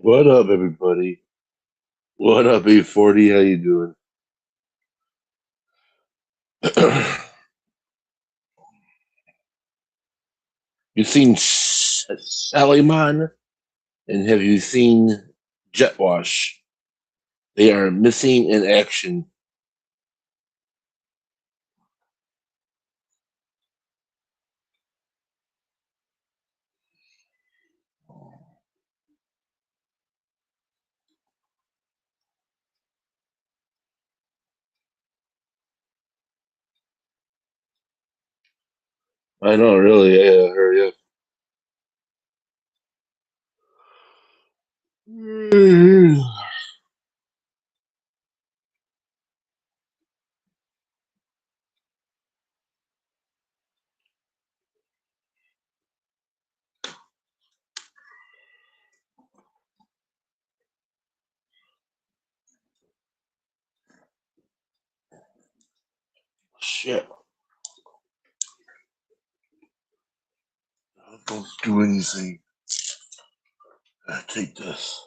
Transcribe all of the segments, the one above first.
What up, everybody? What up, 840? How you doing? You seen Saliman? And have you seen Jet Wash? They are missing in action. I know, really. Yeah, hurry up. Shit. Don't do anything. Take this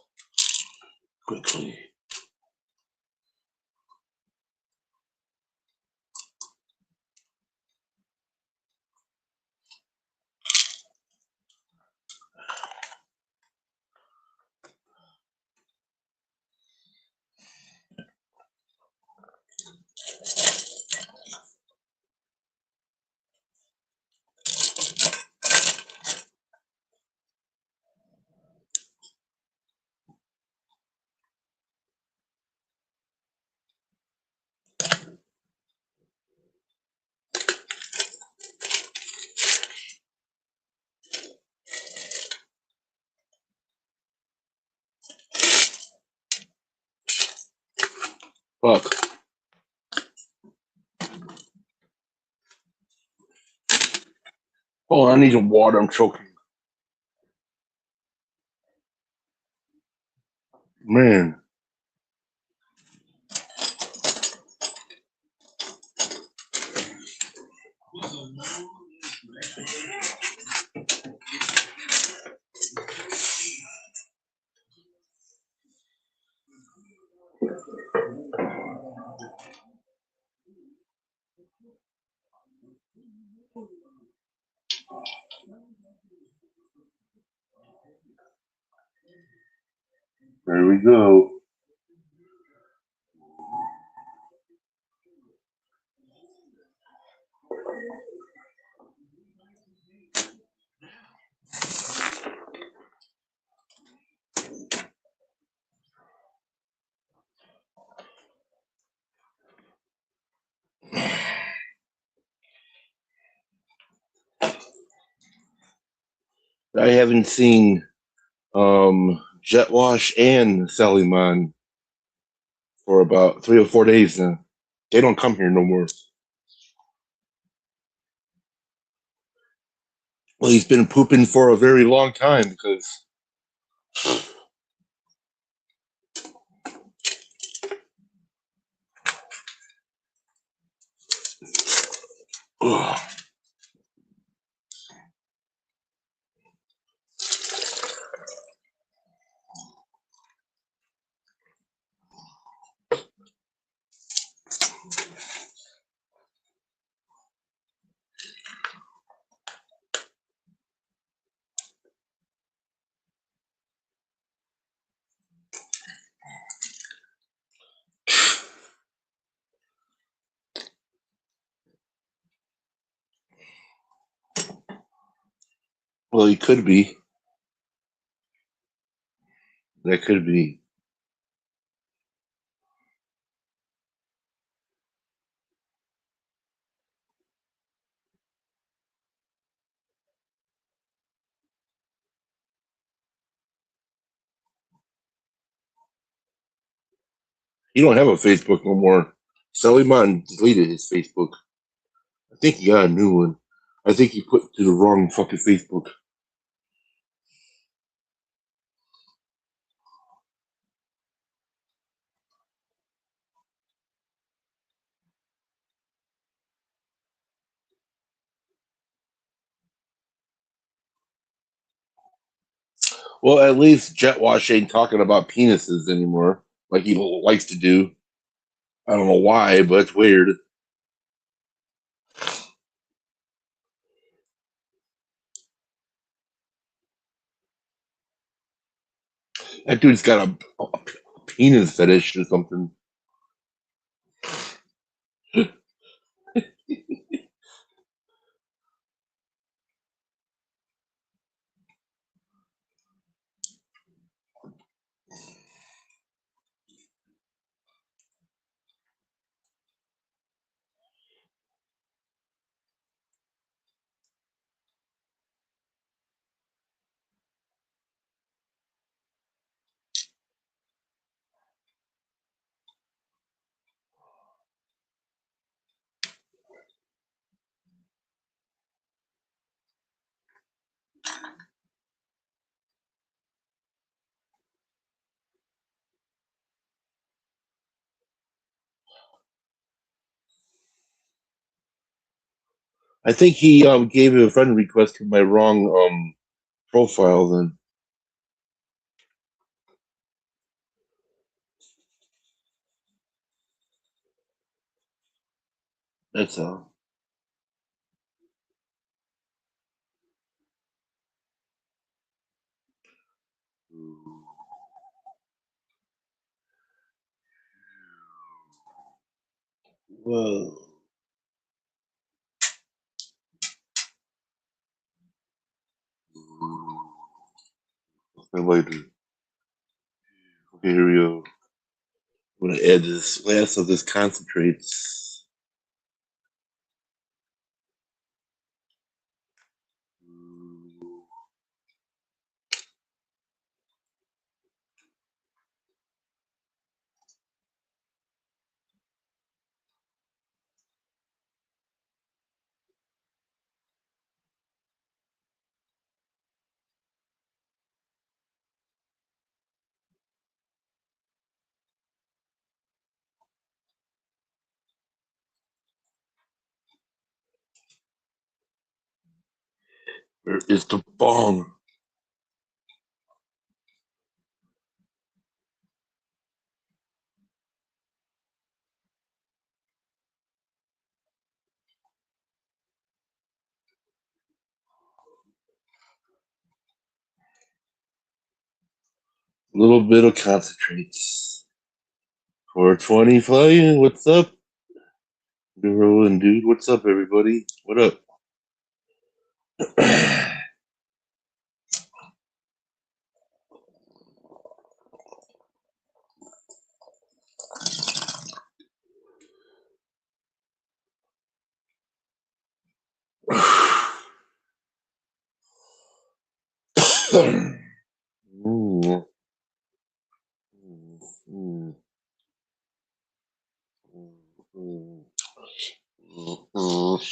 quickly. Fuck. Hold on, I need some water. I'm choking. Man. There we go. I haven't seen Jet Wash and Saliman for about 3 or 4 days now. They don't come here no more. Well, he's been pooping for a very long time because ugh. Well, he could be. That could be. He don't have a Facebook no more. Saliman deleted his Facebook. I think he got a new one. I think he put to the wrong fucking Facebook. Well, at least Jet Wash ain't talking about penises anymore, like he likes to do. I don't know why, but it's weird. That dude's got a penis fetish or something. I think he gave a friend request to my wrong profile. Then that's all. Whoa. I like it. Okay, here we go. I'm gonna add this last of this concentrates. Where is the bong? A little bit of concentrates. 420 flying. What's up? Rolling, dude. What's up, everybody? What up? Mm, mm, mm, mm.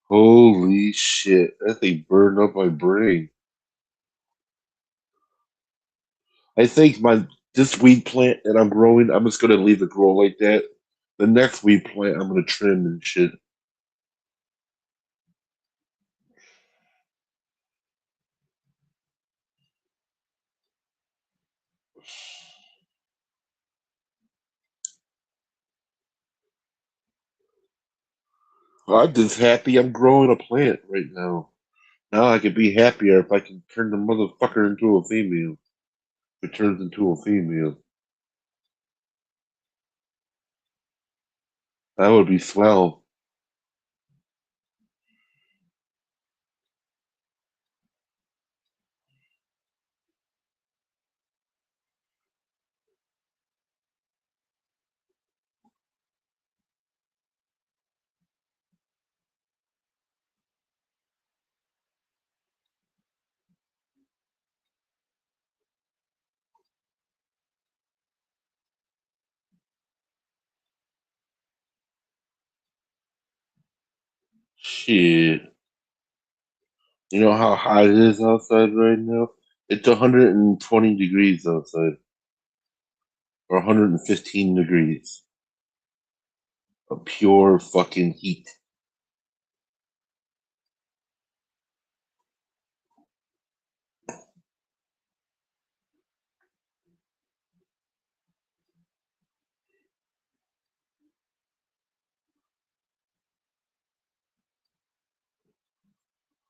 Holy shit. That thing burned up my brain. I think my this weed plant that I'm growing, I'm just gonna leave it grow like that. The next weed plant I'm gonna trim and shit. I'm just happy I'm growing a plant right now. Now I could be happier if I can turn the motherfucker into a female. If it turns into a female. That would be swell. Shit. You know how hot it is outside right now? It's 120 degrees outside, or 115 degrees of pure fucking heat.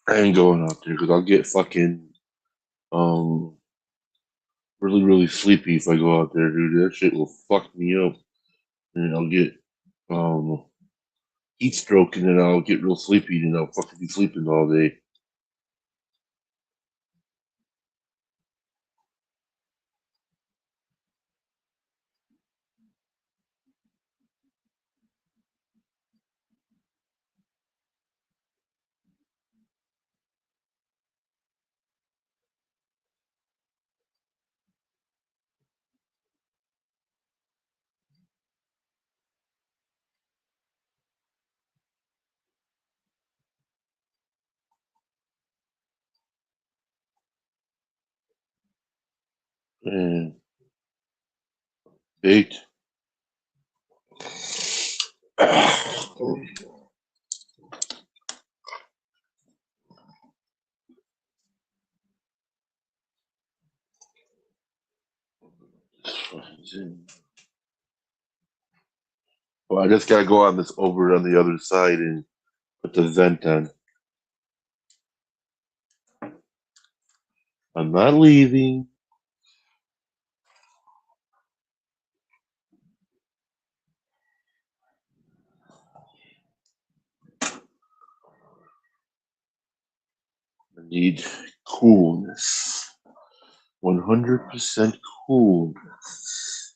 I ain't going out there because I'll get fucking um really really sleepy if I go out there, dude. That shit will fuck me up, and I'll get um heat stroke, and then I'll get real sleepy, and I'll fucking be sleeping all day. And baked. Well, I just gotta go on this over on the other side and put the vent on. I'm not leaving. I need coolness. 100% coolness.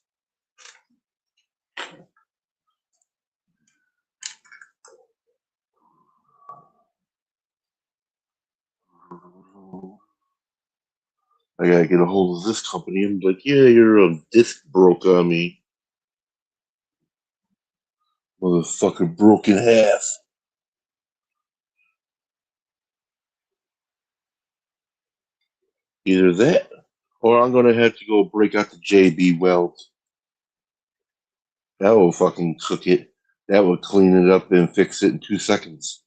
I gotta get a hold of this company and be like, yeah, your disc broke on me. Motherfucker broke in half. Either that, or I'm gonna have to go break out the JB weld. That will fucking cook it. That will clean it up and fix it in 2 seconds.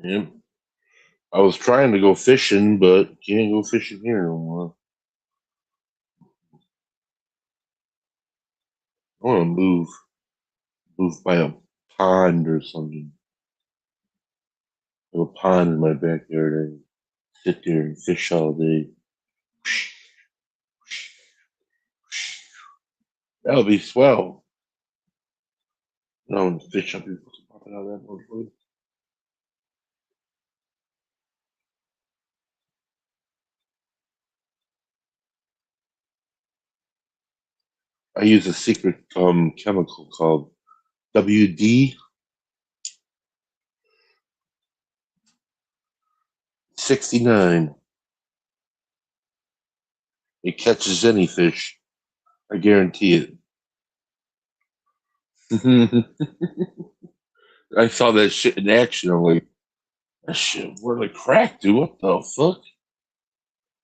Yep. I was trying to go fishing, but can't go fishing here no more. I want to move by a pond or something. I have a pond in my backyard. And sit there and fish all day. That would be swell. No, and fish up here popping out of that motherfucker. I use a secret chemical called WD 69. It catches any fish. I guarantee it. I saw that shit in action. I'm like, that shit really cracked, dude. What the fuck?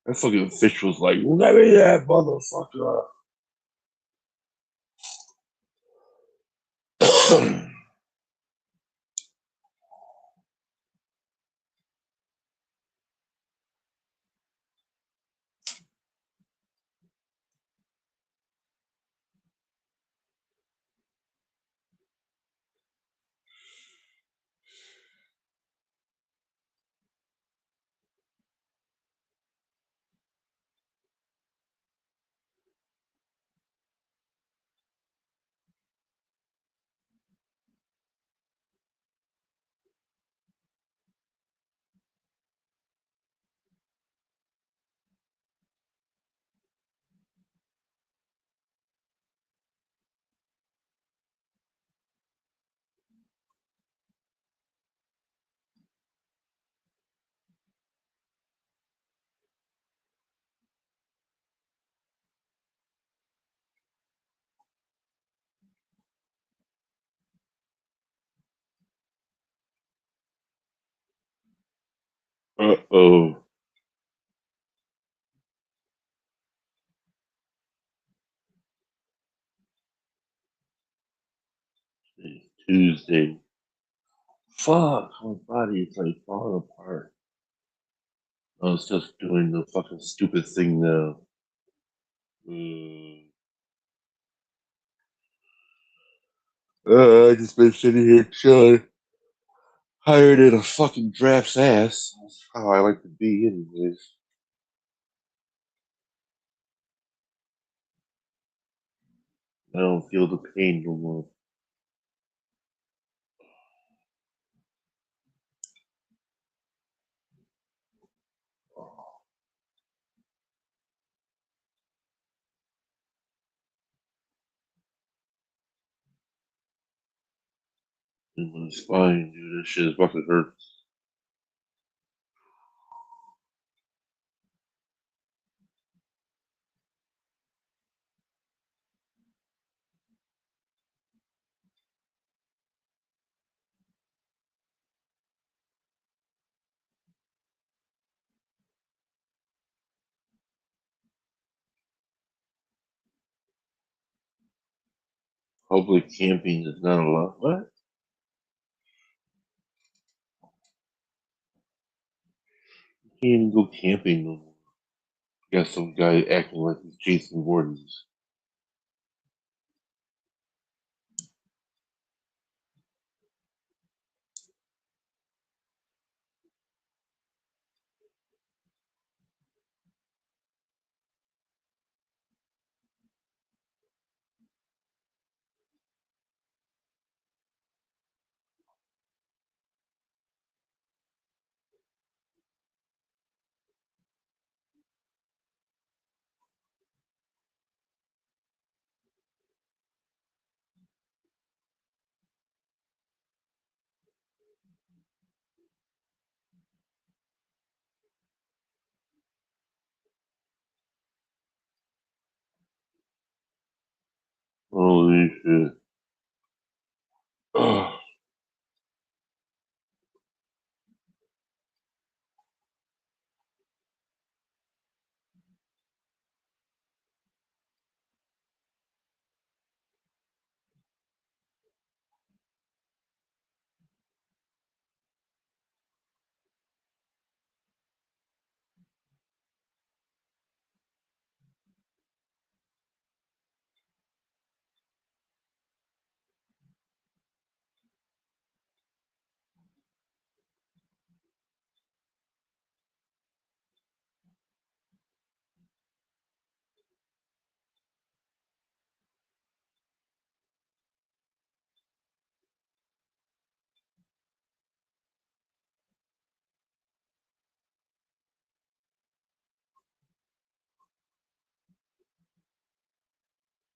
That fucking fish was like, let me that motherfucker. Uh-oh. It's Tuesday. Fuck, my body is like falling apart. I was just doing the fucking stupid thing now. Mm. I just been sitting here chilling. Hired in a fucking draft's ass. That's how I like to be, anyways. I don't feel the pain no more. In my spine, dude. This shit is fucking hurt. Public camping is not allowed. What? You can't even go camping no more. Got some guy acting like he's Jason Voorhees. Holy shit. Ugh.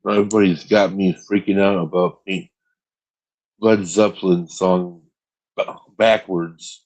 Everybody's got me freaking out about Pink Led Zeppelin song backwards.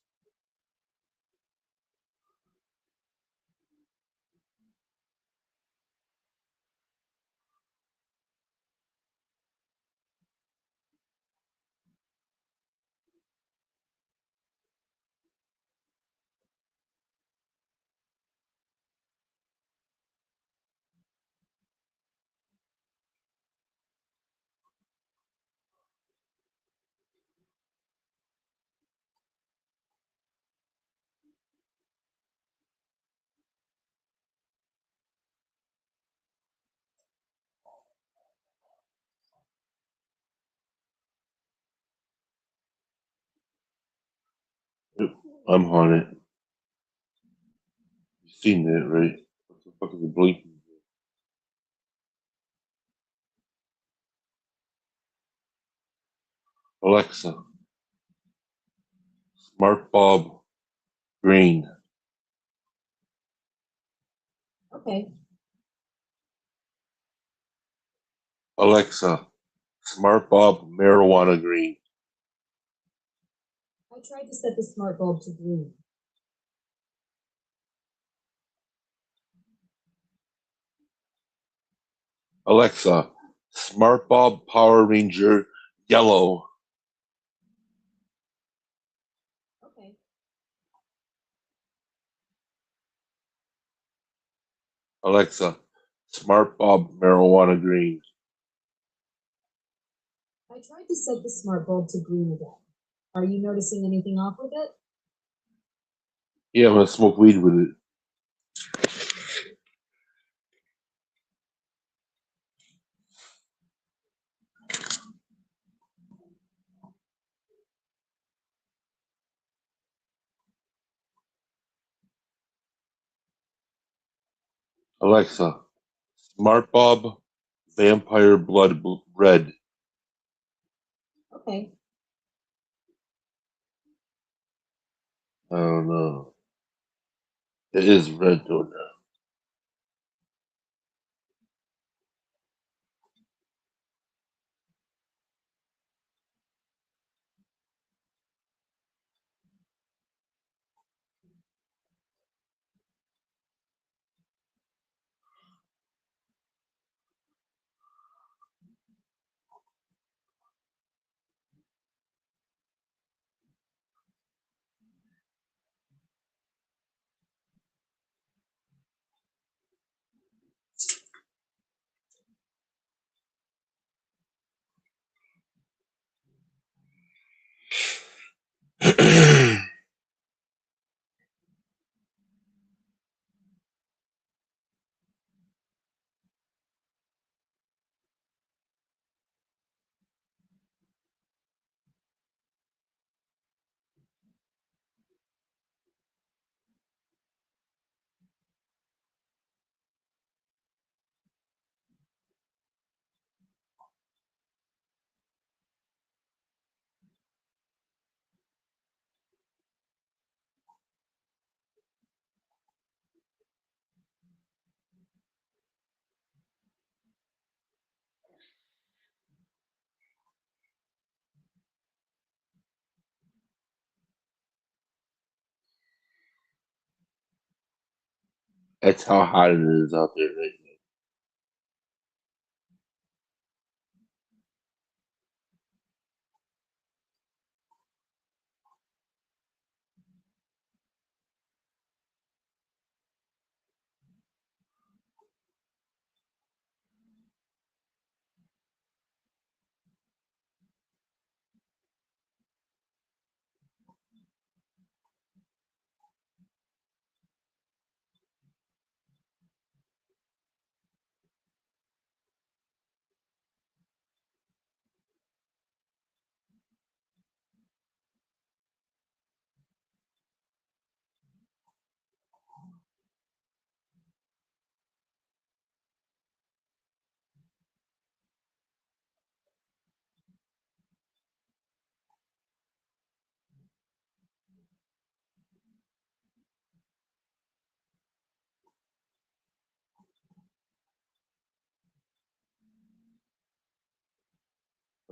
I'm on it. You've seen that, right? What the fuck is it blinking? Alexa, smart bulb green. Okay. Alexa, smart bulb marijuana green. I tried to set the smart bulb to green. Alexa, smart bulb Power Ranger yellow. Okay. Alexa, smart bulb marijuana green. I tried to set the smart bulb to green again. Are you noticing anything off with it? Yeah, I'm gonna smoke weed with it. Alexa, smart bulb vampire blood red. Okay. I don't know. It is red though now. That's how hot it is out there right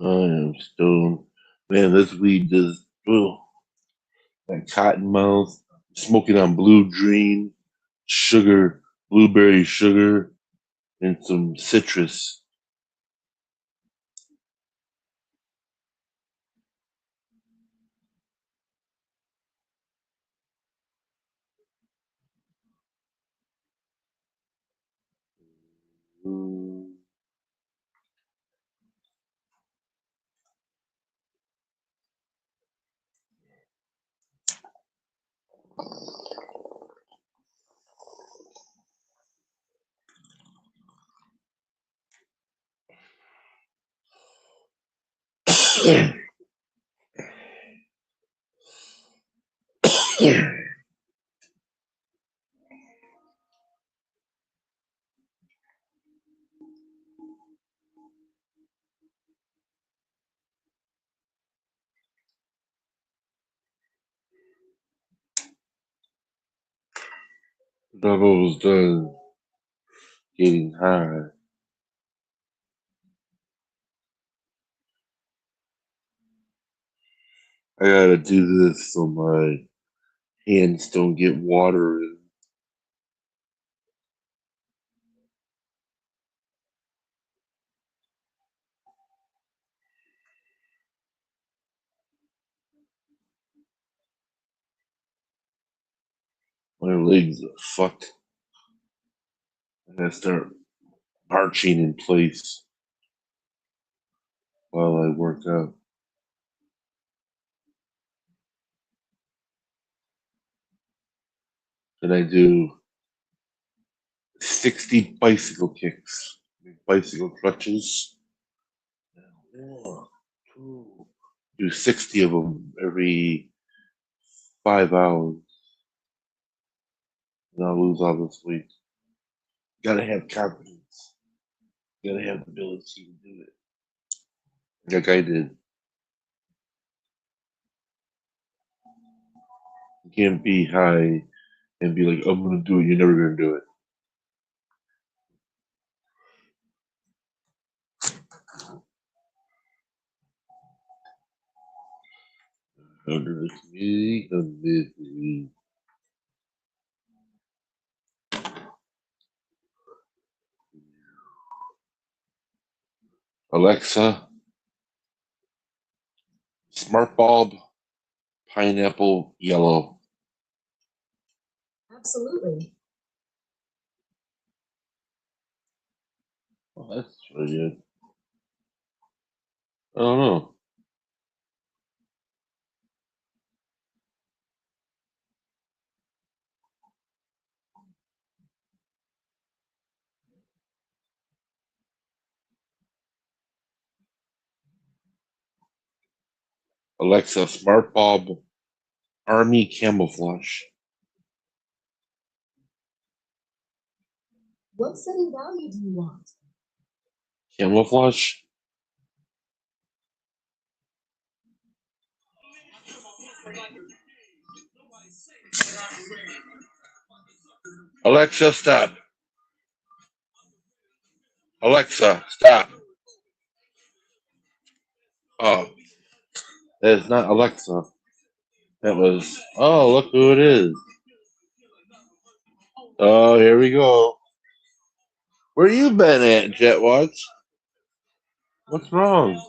now. I am stoned. Man, this weed does like cotton mouth, smoking on blue dream, sugar, blueberry sugar, and some citrus. Mm. Doubles done getting high. I gotta do this so my hands don't get water in my legs are fucked. I start marching in place while I work out. Then I do 60 bicycle kicks, bicycle crutches. One, two. Do 60 of them every 5 hours. And I'll lose all this weight. Gotta have confidence. Gotta have the ability to do it. Like I did. You can't be high and be like, I'm gonna do it. You're never gonna do it. Under the community of misery. Alexa, smart bulb, pineapple yellow. Absolutely. Oh, that's really good. I don't know. Alexa, smart bulb, army camouflage. What setting value do you want? Camouflage? Alexa, stop. Alexa, stop. Oh, that is not Alexa. That was, oh, look who it is. Oh, here we go. Where you been at, Jetwatch? What's wrong?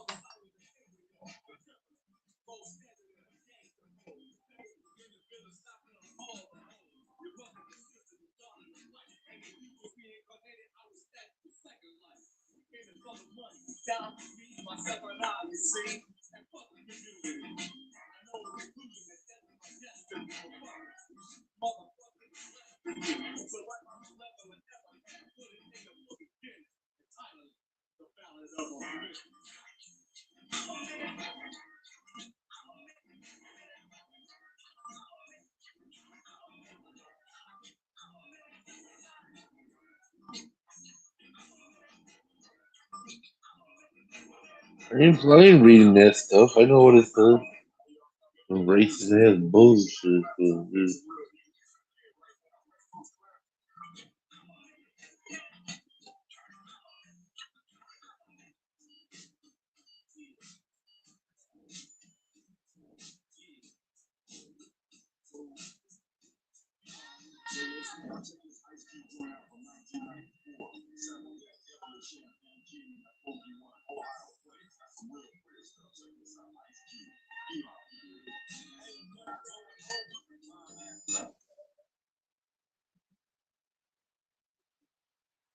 I ain't reading that stuff. I know what it says. Racist ass bullshit.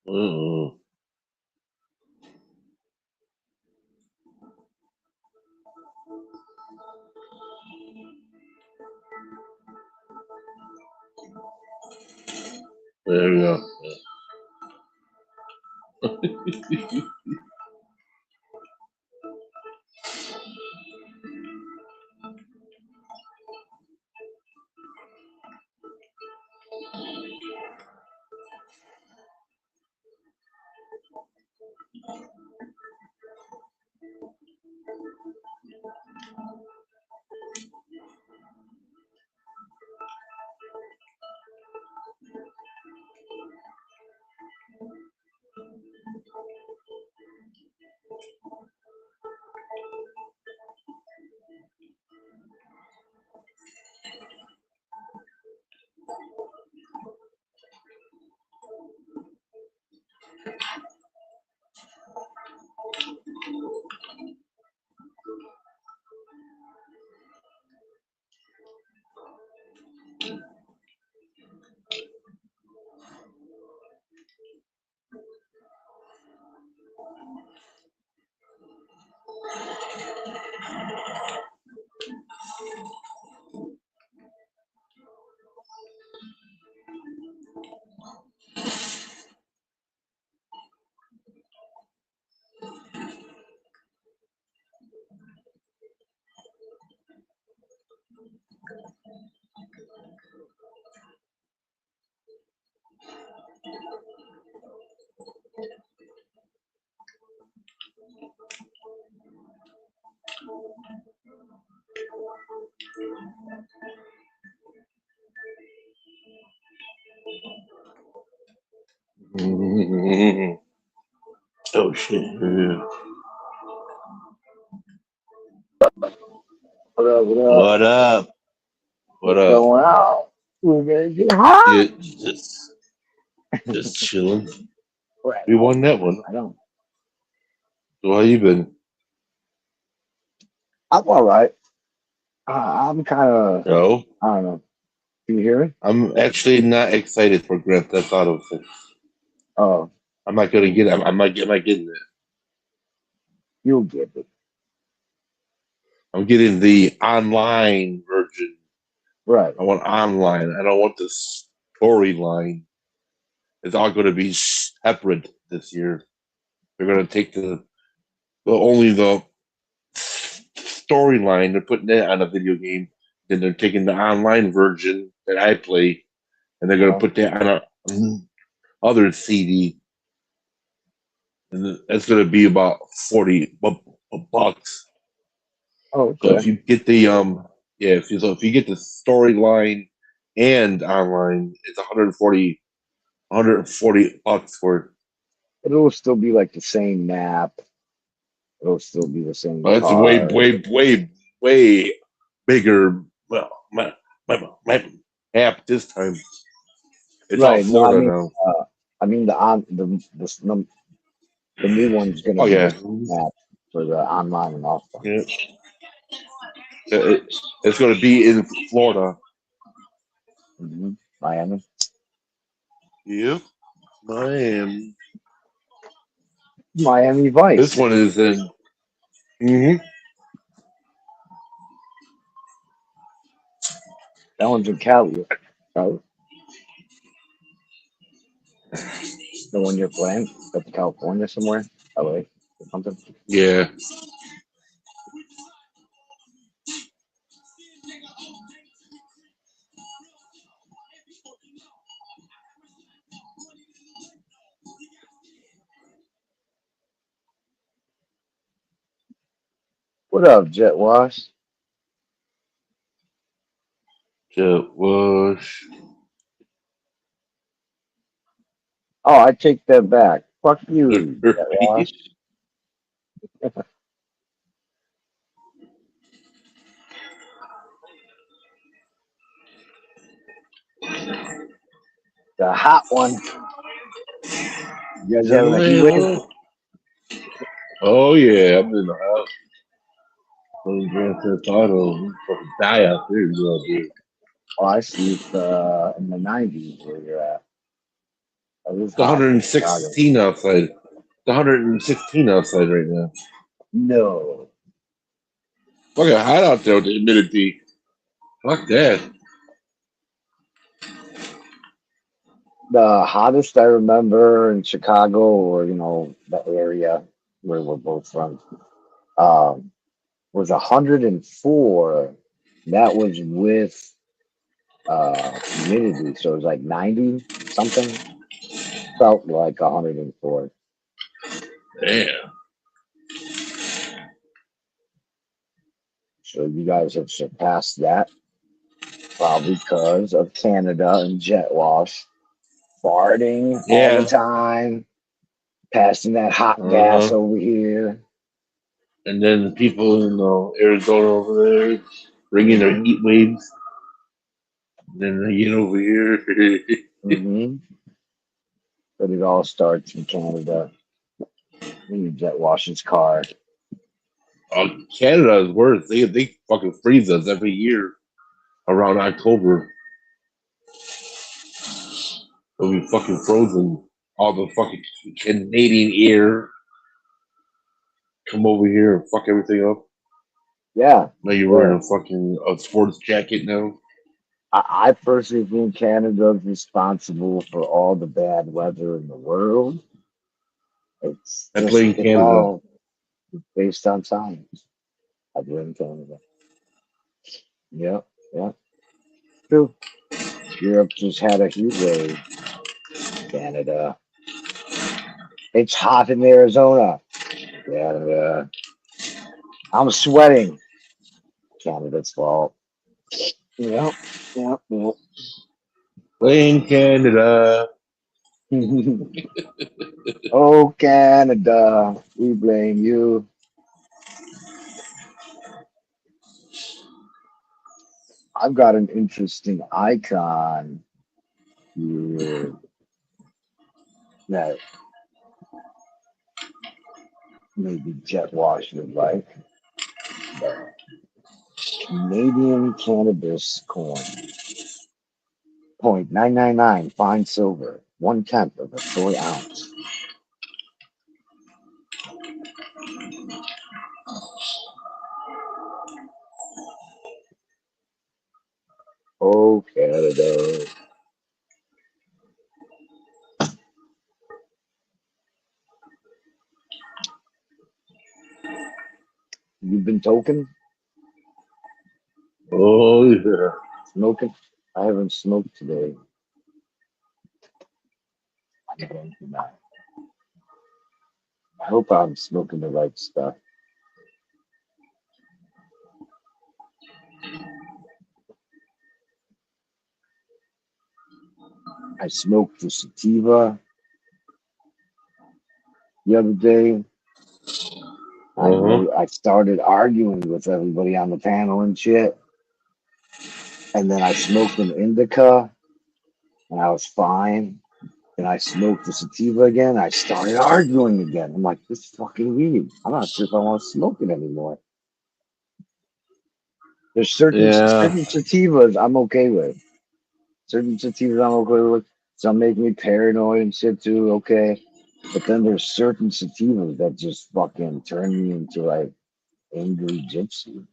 Uh-uh. There we go. Oh shit! Yeah. What up? What up? What up? What What's up? going on? We're gonna get hot. Yeah, just chilling. Right We on. won that one. I don't. So how you been? I'm all right. I'm kind of. No, I don't know. Can you hear me? I'm actually not excited for Grand Theft Auto 6. Oh, I'm not gonna get. I'm not getting it. you'll get it. I'm getting the online version. Right. I want online. I don't want the storyline. It's all going to be separate this year. They're going to take only the storyline. They're putting it on a video game. Then they're taking the online version that I play, and they're going to Uh, put that on a other CD, and that's going to be about 40 bucks. oh, So if okay. you get the yeah, if you get the storyline and online, it's 140 bucks for it. It'll still be like the same map. It'll still be the same But it's car. way bigger. Well, my map this time. It's all Right. No, Florida now. I mean the new one's gonna Oh be the yeah, same map for the online and offline. yeah. It's going to be in Florida. Miami. Yep, Miami. Miami This Vice. one is in. hmm That one's in Cali. Right? The one you're playing, up in California somewhere, LA or something. Yeah. What up, Jet Wash? It was. Oh, I take that back. Fuck you, Jet Wash. The hot one. You guys having a heat wave? Oh yeah, I'm in the house. Playing Grand Theft Auto. We fucking die out there, dude. Oh, I see it in the 90s where you're at. It was It's hot for Chicago. 116 outside. It's 116 outside right now. No. Fucking hot out there with the humidity. Fuck that. The hottest I remember in Chicago, or the area where we're both from, um, was 104. That was with humidity, so it was like 90 something. Felt like 104. Damn. So you guys have surpassed that, probably because of Canada and jet wash farting all the Yeah. time, passing that hot gas Uh-huh. over here. And then the people in Arizona over there bringing their hmm heat waves. And then they get over here. hmm But it all starts in Canada. When you jet wash his car. Canada is worse. They fucking freeze us every year around October. So we fucking frozen. All the fucking Canadian air come over here and fuck everything up. Yeah, Now you're yeah. wearing a sports jacket now. I personally think Canada is responsible for all the bad weather in the world. It's I play in it's Canada. all based on science. I live in Canada. Yeah, yeah, true. Europe just had a heat wave. Canada. It's hot in Arizona. Canada. I'm sweating. Canada's fault. Yep, yep, yep. Play in Canada. Oh, Canada, we blame you. I've got an interesting icon here that maybe Jet Wash would like. The Canadian cannabis coin. 0.999 fine silver, 1/10 of a troy ounce. Oh, Canada. You've been token? Oh yeah. Smoking? I haven't smoked today. I'm going to not. I hope I'm smoking the right stuff. I smoked the sativa the other day. I know I started arguing with everybody on the panel and shit. And then I smoked an indica and I was fine. And I smoked the sativa again. I started arguing again. I'm like, this is fucking weed. I'm not sure if I want to smoke it anymore. There's certain Yeah. sativas I'm okay with. Certain sativas I'm okay with. Some make me paranoid and shit too. Okay. But then there's certain sativas that just fucking turn me into like angry gypsy.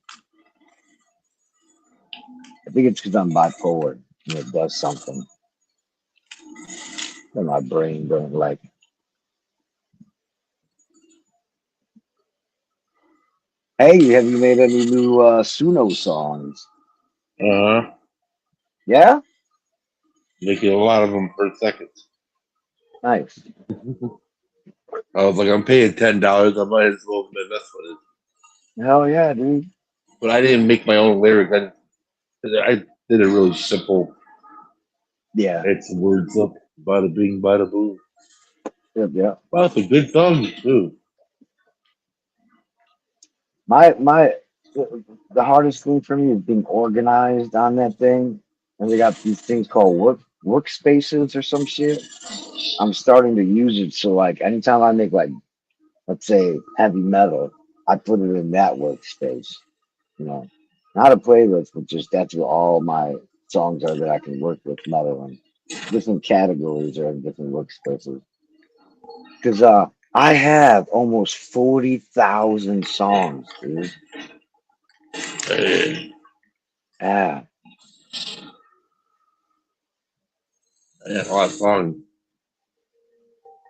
I think it's because I'm bipolar and it does something that my brain don't like. Hey, have you made any new Suno songs? Yeah? Making a lot of them per second. Nice. I was like, I'm paying $10. I might as well mess with it. Hell yeah, dude. But I didn't make my own lyric. I did a really simple. Yeah. Add some words up. Bada bing, bada boom. Yep, yeah. Wow, it's a good song too. My the hardest thing for me is being organized on that thing. And they got these things called workspaces or some shit. I'm starting to use it so like anytime I make like let's say heavy metal, I put it in that workspace. You know, not a playlist, but just that's where all my songs are that I can work with metal and different categories are in different workspaces. Because I have almost 40,000 songs, dude. Hey, Yeah, yeah, a lot of songs.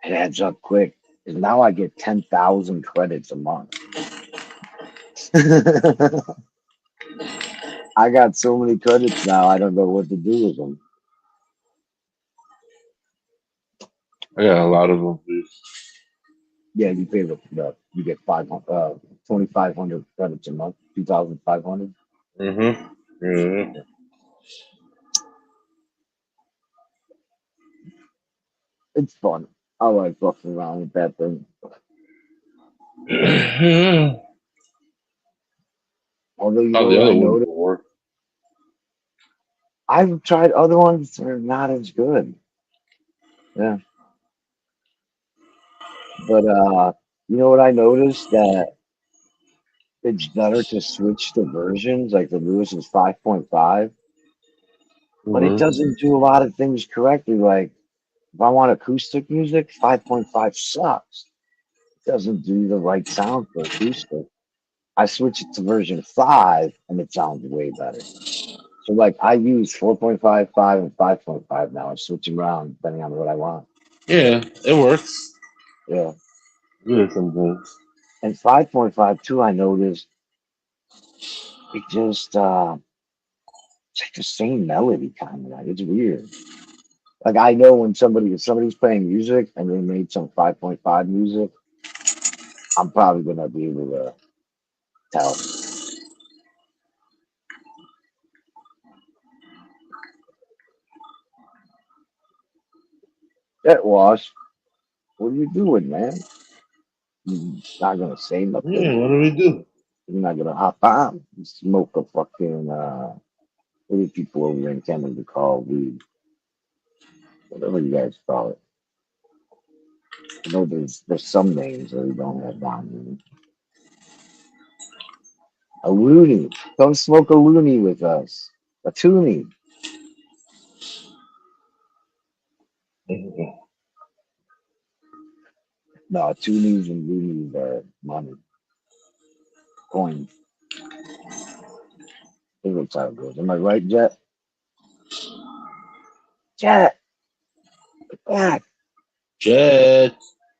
it adds up quick. Because now I get 10,000 credits a month. I got so many credits now, I don't know what to do with them. I got a lot of them. Dude. Yeah, you pay you get 2,500 credits a month, 2,500. Yeah. It's fun. I like fucking around with that thing. Although you How know the what I other ones noticed, will work. I've tried other ones that are not as good. Yeah, but you know what I noticed that it's better to switch the versions. Like the Lewis is 5.5, but it Mm-hmm. doesn't do a lot of things correctly. Like if I want acoustic music, 5.5 sucks. It doesn't do the right sound for acoustic. I switch it to version 5 and it sounds way better. So like I use 4.5, 5, and 5.5 now. I switch around depending on what I want. Yeah, it works. Yeah. Good sometimes. And 5.5 too, I noticed it just it's like the same melody kind of like it's weird. Like I know when if somebody's playing music and they made some 5.5 music, I'm probably gonna be able to tell. Jet wash. What are you doing, man? You're not gonna say Yeah, nothing. what do we do? You're not gonna hop on. You smoke a fucking what do people over in Canada call weed? Whatever you guys call it. I know there's some names that we don't have down here. A loony. Come smoke a loony with us. A toonie. No, toonies and loonies are money. Coins. That's how it goes. Am I right, Jet? Jet, back. Jet.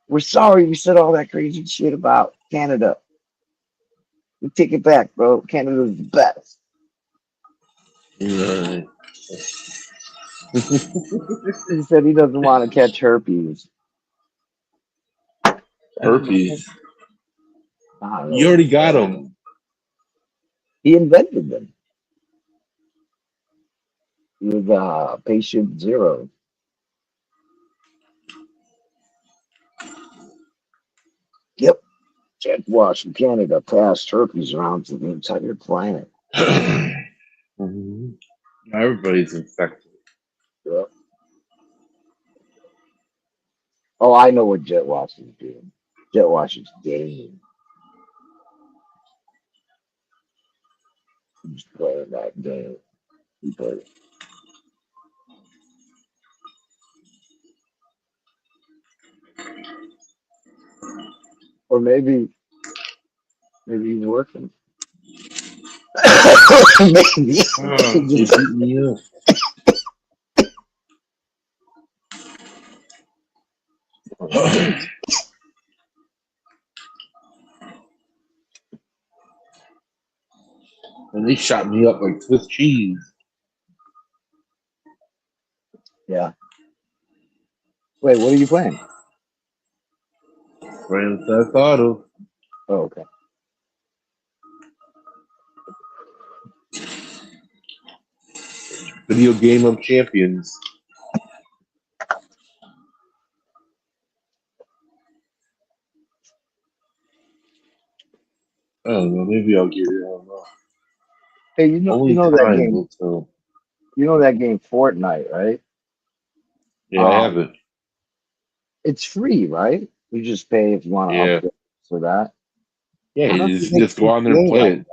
We're sorry we said all that crazy shit about Canada. We take it back, bro. Canada's the best. Right. He said he doesn't want to catch herpes. Herpes. I don't You know. already got them. He invented them. He was patient zero. Yep. Jet wash in Canada passed herpes around to the entire planet. Mhm. Everybody's infected. Yep. Oh, I know what jet wash is doing. Jet wash is gaming. He's playing that game. He played. Or maybe he's working. Maybe. Oh, they beat me up. And they shot me up like Swiss cheese. Yeah. Wait, what are you playing? Grand Theft Auto. Oh, okay. Video game of champions. I don't know. Maybe I'll get it. I don't know. Hey, you Only know that time game. will tell. You know that game Fortnite, right? Yeah, I have it. It's free, right? You just pay if you want to Yeah. upgrade for that. Yeah, Why don't you they just make go on there and GTA play like it.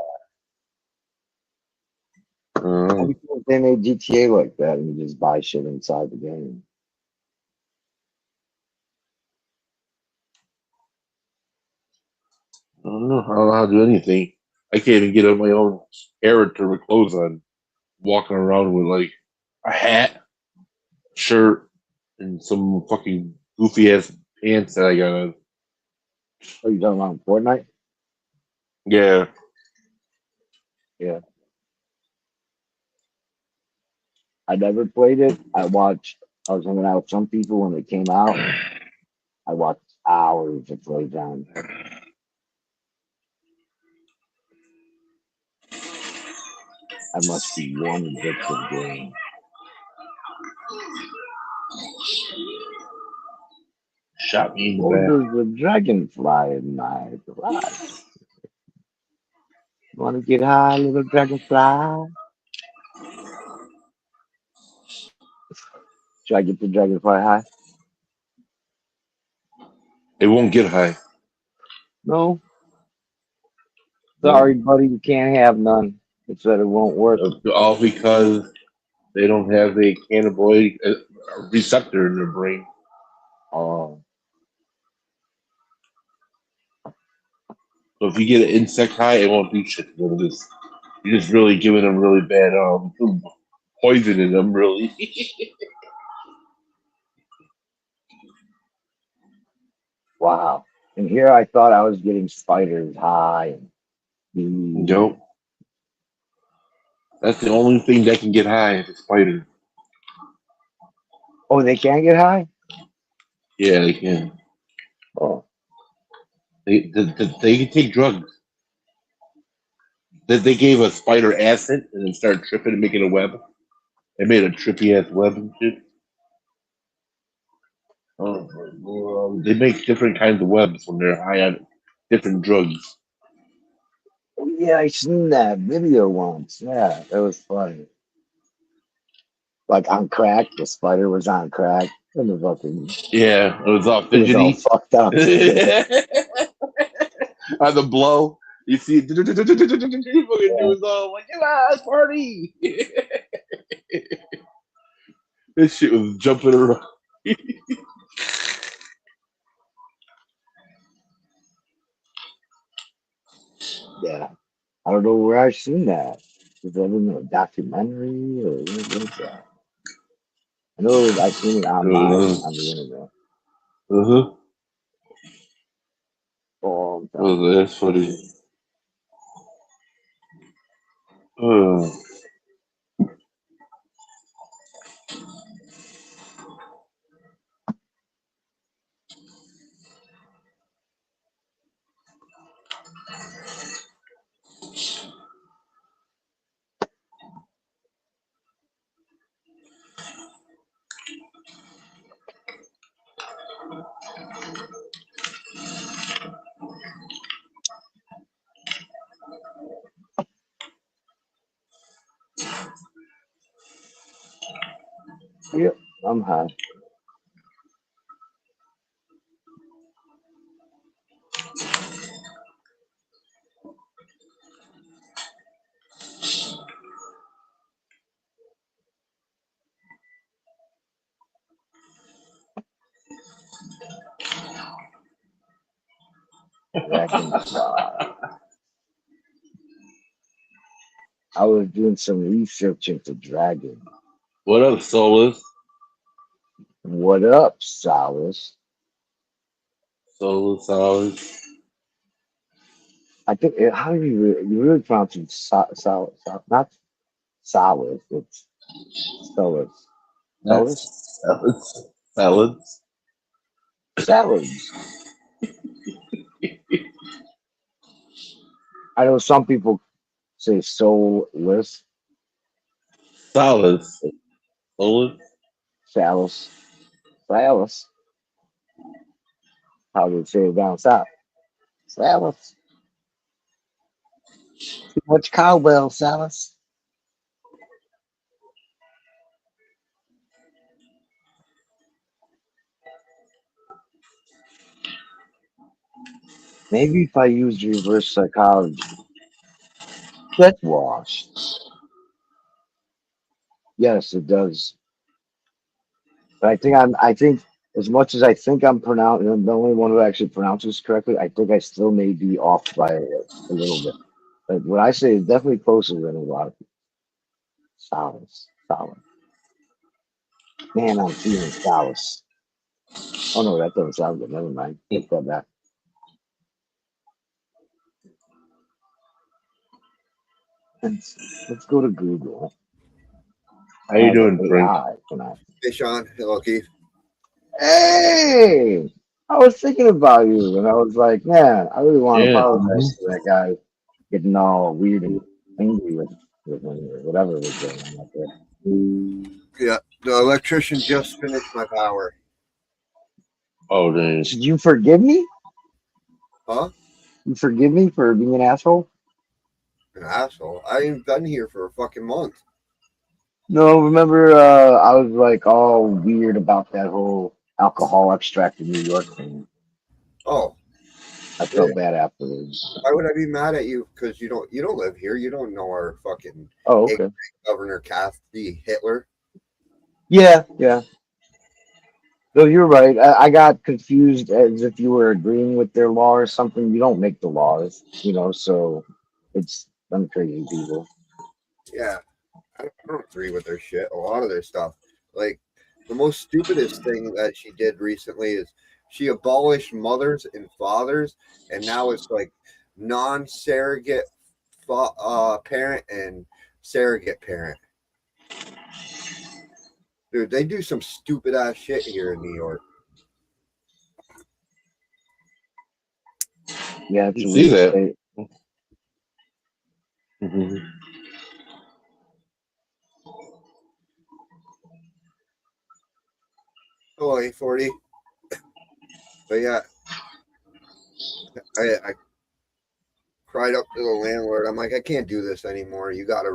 How do you think they made GTA like that and you just buy shit inside the game? I don't know. I don't know how to do anything. I can't even get on my own character with clothes on, walking around with like a hat, shirt, and some fucking goofy ass pants that I got on. Are you talking about Fortnite? Yeah. Yeah. I never played it. I was hanging out with some people when it came out. I watched hours of playtime. I must be one addictive game. Shot me in the Oh, back. there's a dragonfly in my garage. Want to get high, little dragonfly? Should I get the dragonfly high? It won't get high. No. No. Sorry, buddy, you can't have none. It said it won't work. All because they don't have a cannabinoid receptor in their brain. Oh, So if you get an insect high, it won't do shit. You're just really giving them really bad poison in them, really. wow. And here I thought I was getting spiders high and bees. Nope. That's the only thing that can get high is a spider. Oh, they can't get high? Yeah, they can. Oh, They can take drugs. They gave a spider acid and then started tripping and making a web. They made a trippy ass web and shit. They make different kinds of webs when they're high on different drugs. Oh, yeah, I seen that video once. Yeah, that was funny. Like on crack, the spider was on crack, and the fucking Yeah, it was all it was all fidgety. fucked up. On the blow, you see it. Fucking dude's all like, "Yeah, party!" This shit was jumping around. Yeah, I don't know where I've seen that. Is that in a documentary or what is that? I know I've seen it online on the internet. Uh-huh. Oh, Oh, that's funny. Uh, yep, I'm high. Dragonfly. I was doing some research into dragon. what up, Solus? What up, Solace? Solus. I think how do you really pronounce it? Not Solace. It's Solace. Solace. That's salads. Salads. Salads. I know some people say soulless. Salads. Solus. Salus. Salus. How do they say it down south? Salus. Too much cowbell, Salus. Maybe if I use reverse psychology. Get washed. Yes, it does. But I think as much as I think I'm pronouncing, I'm the only one who actually pronounces correctly. I think I still may be off by a little bit. But what I say is definitely closer than a lot of people. Solace. Solace. Man, I'm feeling solace. Oh no, that doesn't sound good. Never mind. Take that back. Let's go to Google. How I you have an doing, Frank? AI tonight. Hey, Sean. Hello, Keith. Hey, I was thinking about you, and I was like, man, I really want to Yeah. apologize to that guy getting all weird and angry with me or whatever was going on out there. Yeah, the electrician just finished my power. Oh, dang. Should you forgive me? Huh? You forgive me for being an asshole? An asshole. I ain't been here for a fucking month. No, remember, I was like all weird about that whole alcohol extract in New York thing. Oh, I yeah. felt bad afterwards. Why would I be mad at you? Because you don't live here. You don't know our fucking Oh, okay. Governor Kathy Hitler. Yeah, yeah. No, you're right. I got confused as if you were agreeing with their law or something. You don't make the laws, so it's them crazy people. Yeah, I don't agree with their shit. A lot of their stuff. Like the most stupidest thing that she did recently is she abolished mothers and fathers, and now it's like non-surrogate parent and surrogate parent. Dude, they do some stupid ass shit here in New York. Yeah, it's You a see weird that? state. Mm-hmm. Oh, 840. But yeah, I cried up to the landlord. I'm like, I can't do this anymore. You gotta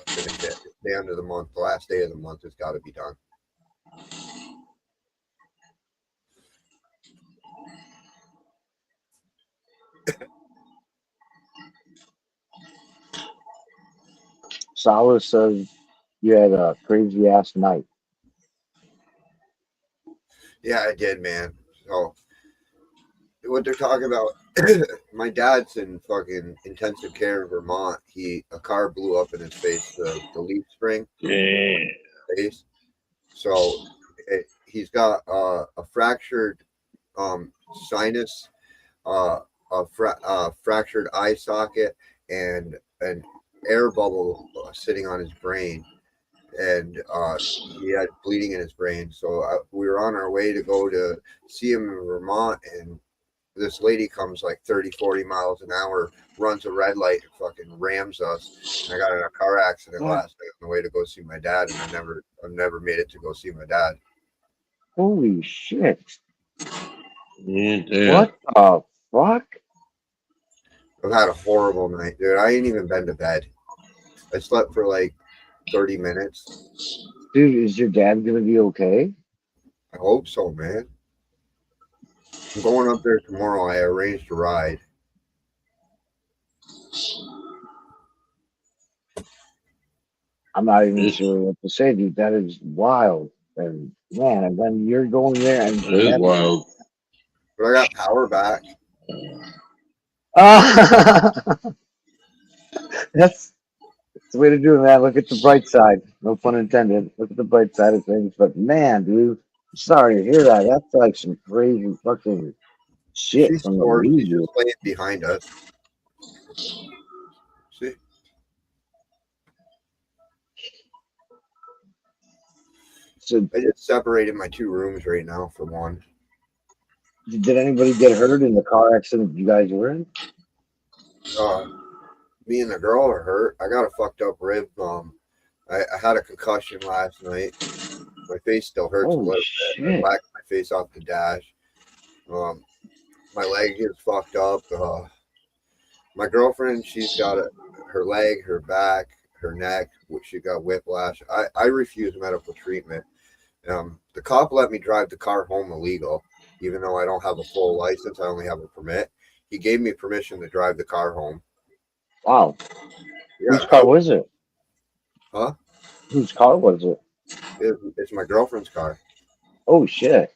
finish it. It's the end of the month, the last day of the month. It's got to be done. Solace says you had a crazy ass night. Yeah, I did, man. So what they're talking about, my dad's in fucking intensive care in Vermont. A car blew up in his face, the leaf spring Yeah. face. So he's got a fractured sinus, fractured eye socket, and an air bubble sitting on his brain, and he had bleeding in his brain. So we were on our way to go to see him in Vermont, and this lady comes like 30, 40 miles an hour, runs a red light, and fucking rams us. And I got in a car accident last night on the way to go see my dad, and I've never made it to go see my dad. Holy shit. Yeah. What the fuck? I've had a horrible night, dude. I ain't even been to bed. I slept for like 30 minutes. Dude, is your dad gonna be okay? I hope so, man. I'm going up there tomorrow. I arranged a ride. I'm not even sure what to say, dude. That is wild. And man, and then you're going there and It is wild. But I got power back. That's the way to do it, man. Look at the bright side. No pun intended. Look at the bright side of things. But man, dude, sorry to hear that. That's like some crazy fucking shit She's from the four. She's media. just laying behind us. See? So, I just separated my two rooms right now for one. did anybody get hurt in the car accident you guys were in? Me and the girl are hurt. I got a fucked up rib. I had a concussion last night. My face still hurts a Holy little bit. I shit. whacked my face off the dash. My leg is fucked up. My girlfriend, she's got her leg, her back, her neck, which she got whiplash. I refuse medical treatment. The cop let me drive the car home illegal, even though I don't have a full license. I only have a permit. He gave me permission to drive the car home. Wow. Yeah, Whose car was it? huh? Whose car was it? It's my girlfriend's car. Oh shit.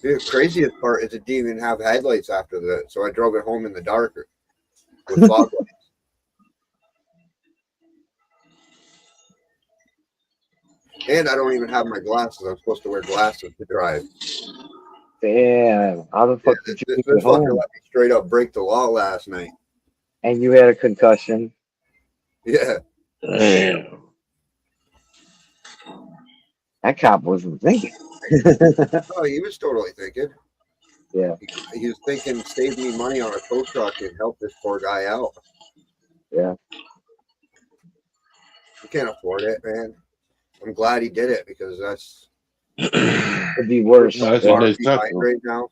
The craziest part is it didn't even have headlights after that, so I drove it home in the dark with fog lights. And I don't even have my glasses. I'm supposed to wear glasses to drive. Damn. How the fuck did you This get fucker home? let me straight up break the law last night. And you had a concussion. Yeah. Damn. That cop wasn't thinking. Oh, he was totally thinking. Yeah. He was thinking, save me money on a tow truck and help this poor guy out. Yeah. He can't afford it, man. I'm glad he did it because that's Could be worse. No, that's Yeah. a nice truck. behind right now.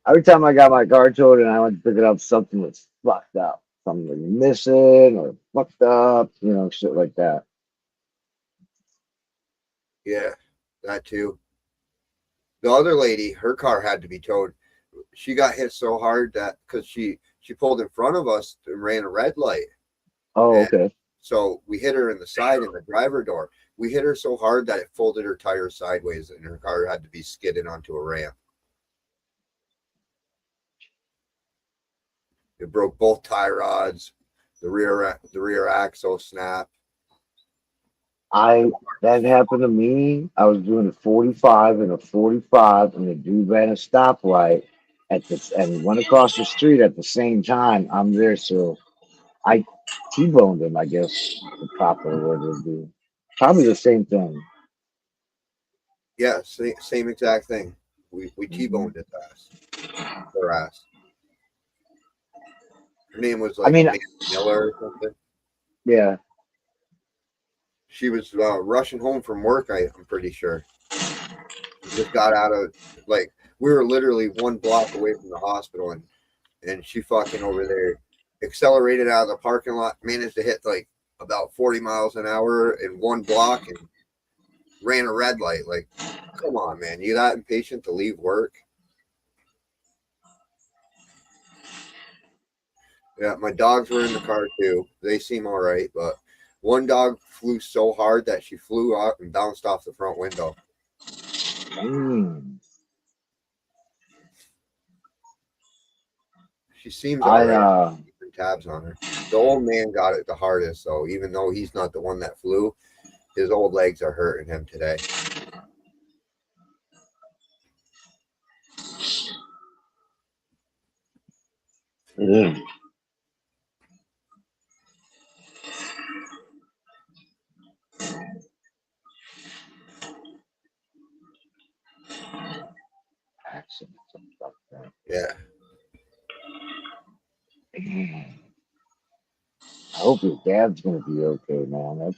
Every time I got my car towed and I went to pick it up, something was fucked up. Something was missing or fucked up, shit like that. Yeah, that too. The other lady, her car had to be towed. She got hit so hard that because she pulled in front of us and ran a red light. Oh, And okay. so we hit her in the side in the driver door. We hit her so hard that it folded her tire sideways and her car had to be skidded onto a ramp. It broke both tie rods. The rear axle snapped. That happened to me. I was doing a 45 and a 45, and the dude ran a stoplight and went across the street at the same time. I'm there, so I T-boned him. I guess the proper word would be probably the same thing. Yeah, same exact thing. We T-boned his ass. Her ass. Her name was like I mean, Miller or something. yeah. She was rushing home from work. I'm pretty sure. She just got out of like we were literally 1 block away from the hospital, and she fucking over there accelerated out of the parking lot, managed to hit like about 40 miles an hour in 1 block, and ran a red light. Like, come on, man, you that impatient to leave work? Yeah, my dogs were in the car too. They seem all right, but one dog flew so hard that she flew out and bounced off the front window. She seems all right. Keeping tabs on her. The old man got it the hardest, so even though he's not the one that flew, his old legs are hurting him today. Yeah. Yeah. I hope your dad's gonna be okay, man.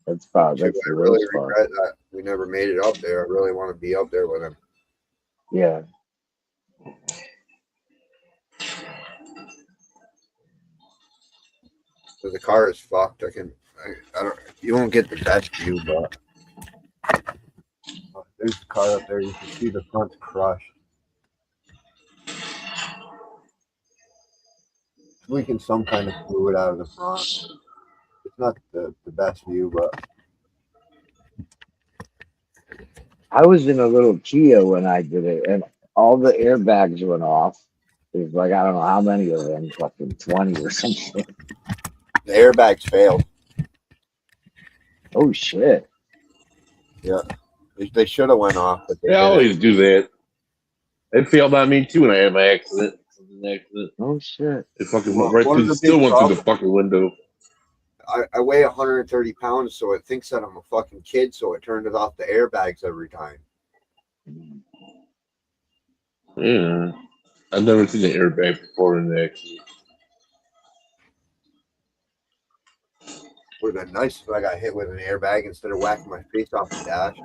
That's probably Too, that's I the really worst part. regret that we never made it up there. I really want to be up there with him. Yeah. So the car is fucked. I don't. You won't get the best view, but there's the car up there. You can see the front's crushed. It's leaking some kind of fluid out of the front. It's not the best view, but I was in a little Kia when I did it, and all the airbags went off. There's like I don't know how many of them, fucking 20 or something. the airbags failed. Oh shit! Yeah, they should have went off, but They didn't. always do that. It failed on me too when I had my accident. Oh shit! It fucking Well, went right one of through. the Still big went through the problems- fucking window. I weigh 130 pounds, so it thinks that I'm a fucking kid, so it turns off the airbags every time. Yeah, I've never seen an airbag before in an accident. Would have been nice if I got hit with an airbag instead of whacking my face off the dash.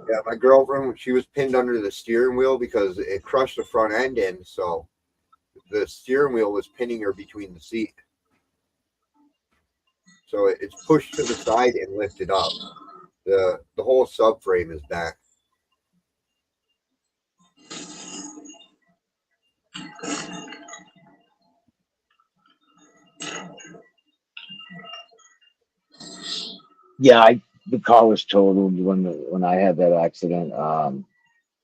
Yeah, my girlfriend, she was pinned under the steering wheel because it crushed the front end in, so the steering wheel was pinning her between the seat. So it's pushed to the side and lifted up. The whole subframe is back. Yeah, the car was totaled when I had that accident.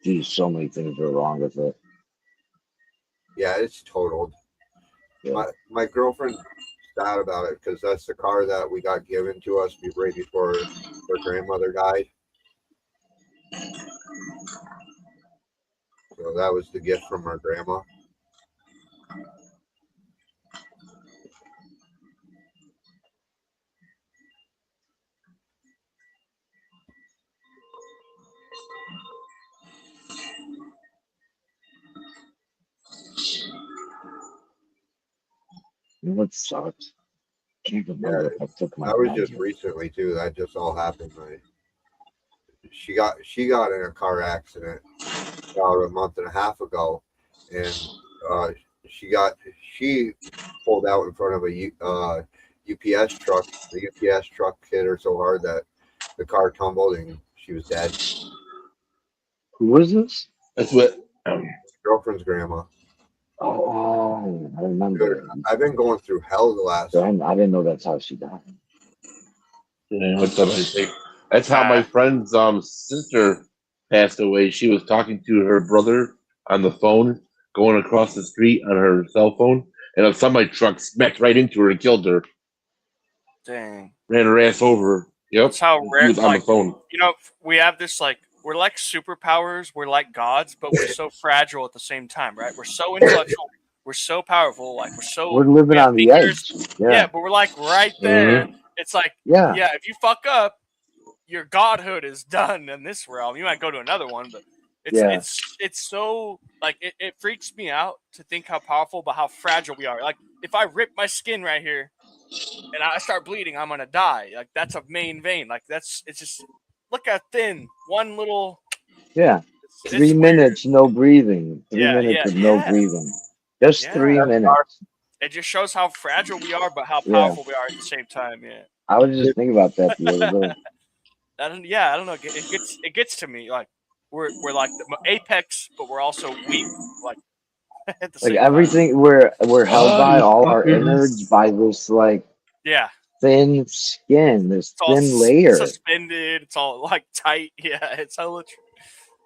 Geez, so many things were wrong with it. Yeah, it's totaled. Yeah. My girlfriend's sad about it because that's the car that we got given to us right before her grandmother died. So that was the gift from our grandma. You know what sucks? Can't remember if I took my That was meds just yet. recently too. That just all happened. She got in a car accident about a month and a half ago, and she pulled out in front of a UPS truck. The UPS truck hit her so hard that the car tumbled and she was dead. Who was this? That's what. Girlfriend's grandma. Oh, I remember. I've been going through hell the last. I didn't know that's how she died. Yeah, what's up? I think that's how my friend's sister passed away. She was talking to her brother on the phone, going across the street on her cell phone, and a semi truck smacked right into her and killed her. Dang. Ran her ass over. Yep. That's how She rare. was on the phone. You know, we have this we're like superpowers. We're like gods, but we're so fragile at the same time, right? We're so intellectual. We're so powerful. We're living on the edge. Yeah, but we're like right there. Mhm. It's like, Yeah. if you fuck up, your godhood is done in this realm. You might go to another one, but It's so like it freaks me out to think how powerful but how fragile we are. Like if I rip my skin right here and I start bleeding, I'm gonna die. Like that's a main vein. Like it's just look how thin one little. Yeah. It's 3 minutes, weird. no breathing. 3 minutes of no Yeah. breathing. Just 3 minutes. It just shows how fragile we are, but how Yeah. powerful we are at the same time. Yeah. I was just thinking about that the other day. I don't know. It gets to me. Like we're like the apex, but we're also weak. Like at the Like same time. everything we're held by, you all our fuckers. innards by this like Yeah. thin skin, this It's all thin layer. suspended. It's all like tight. Yeah. It's how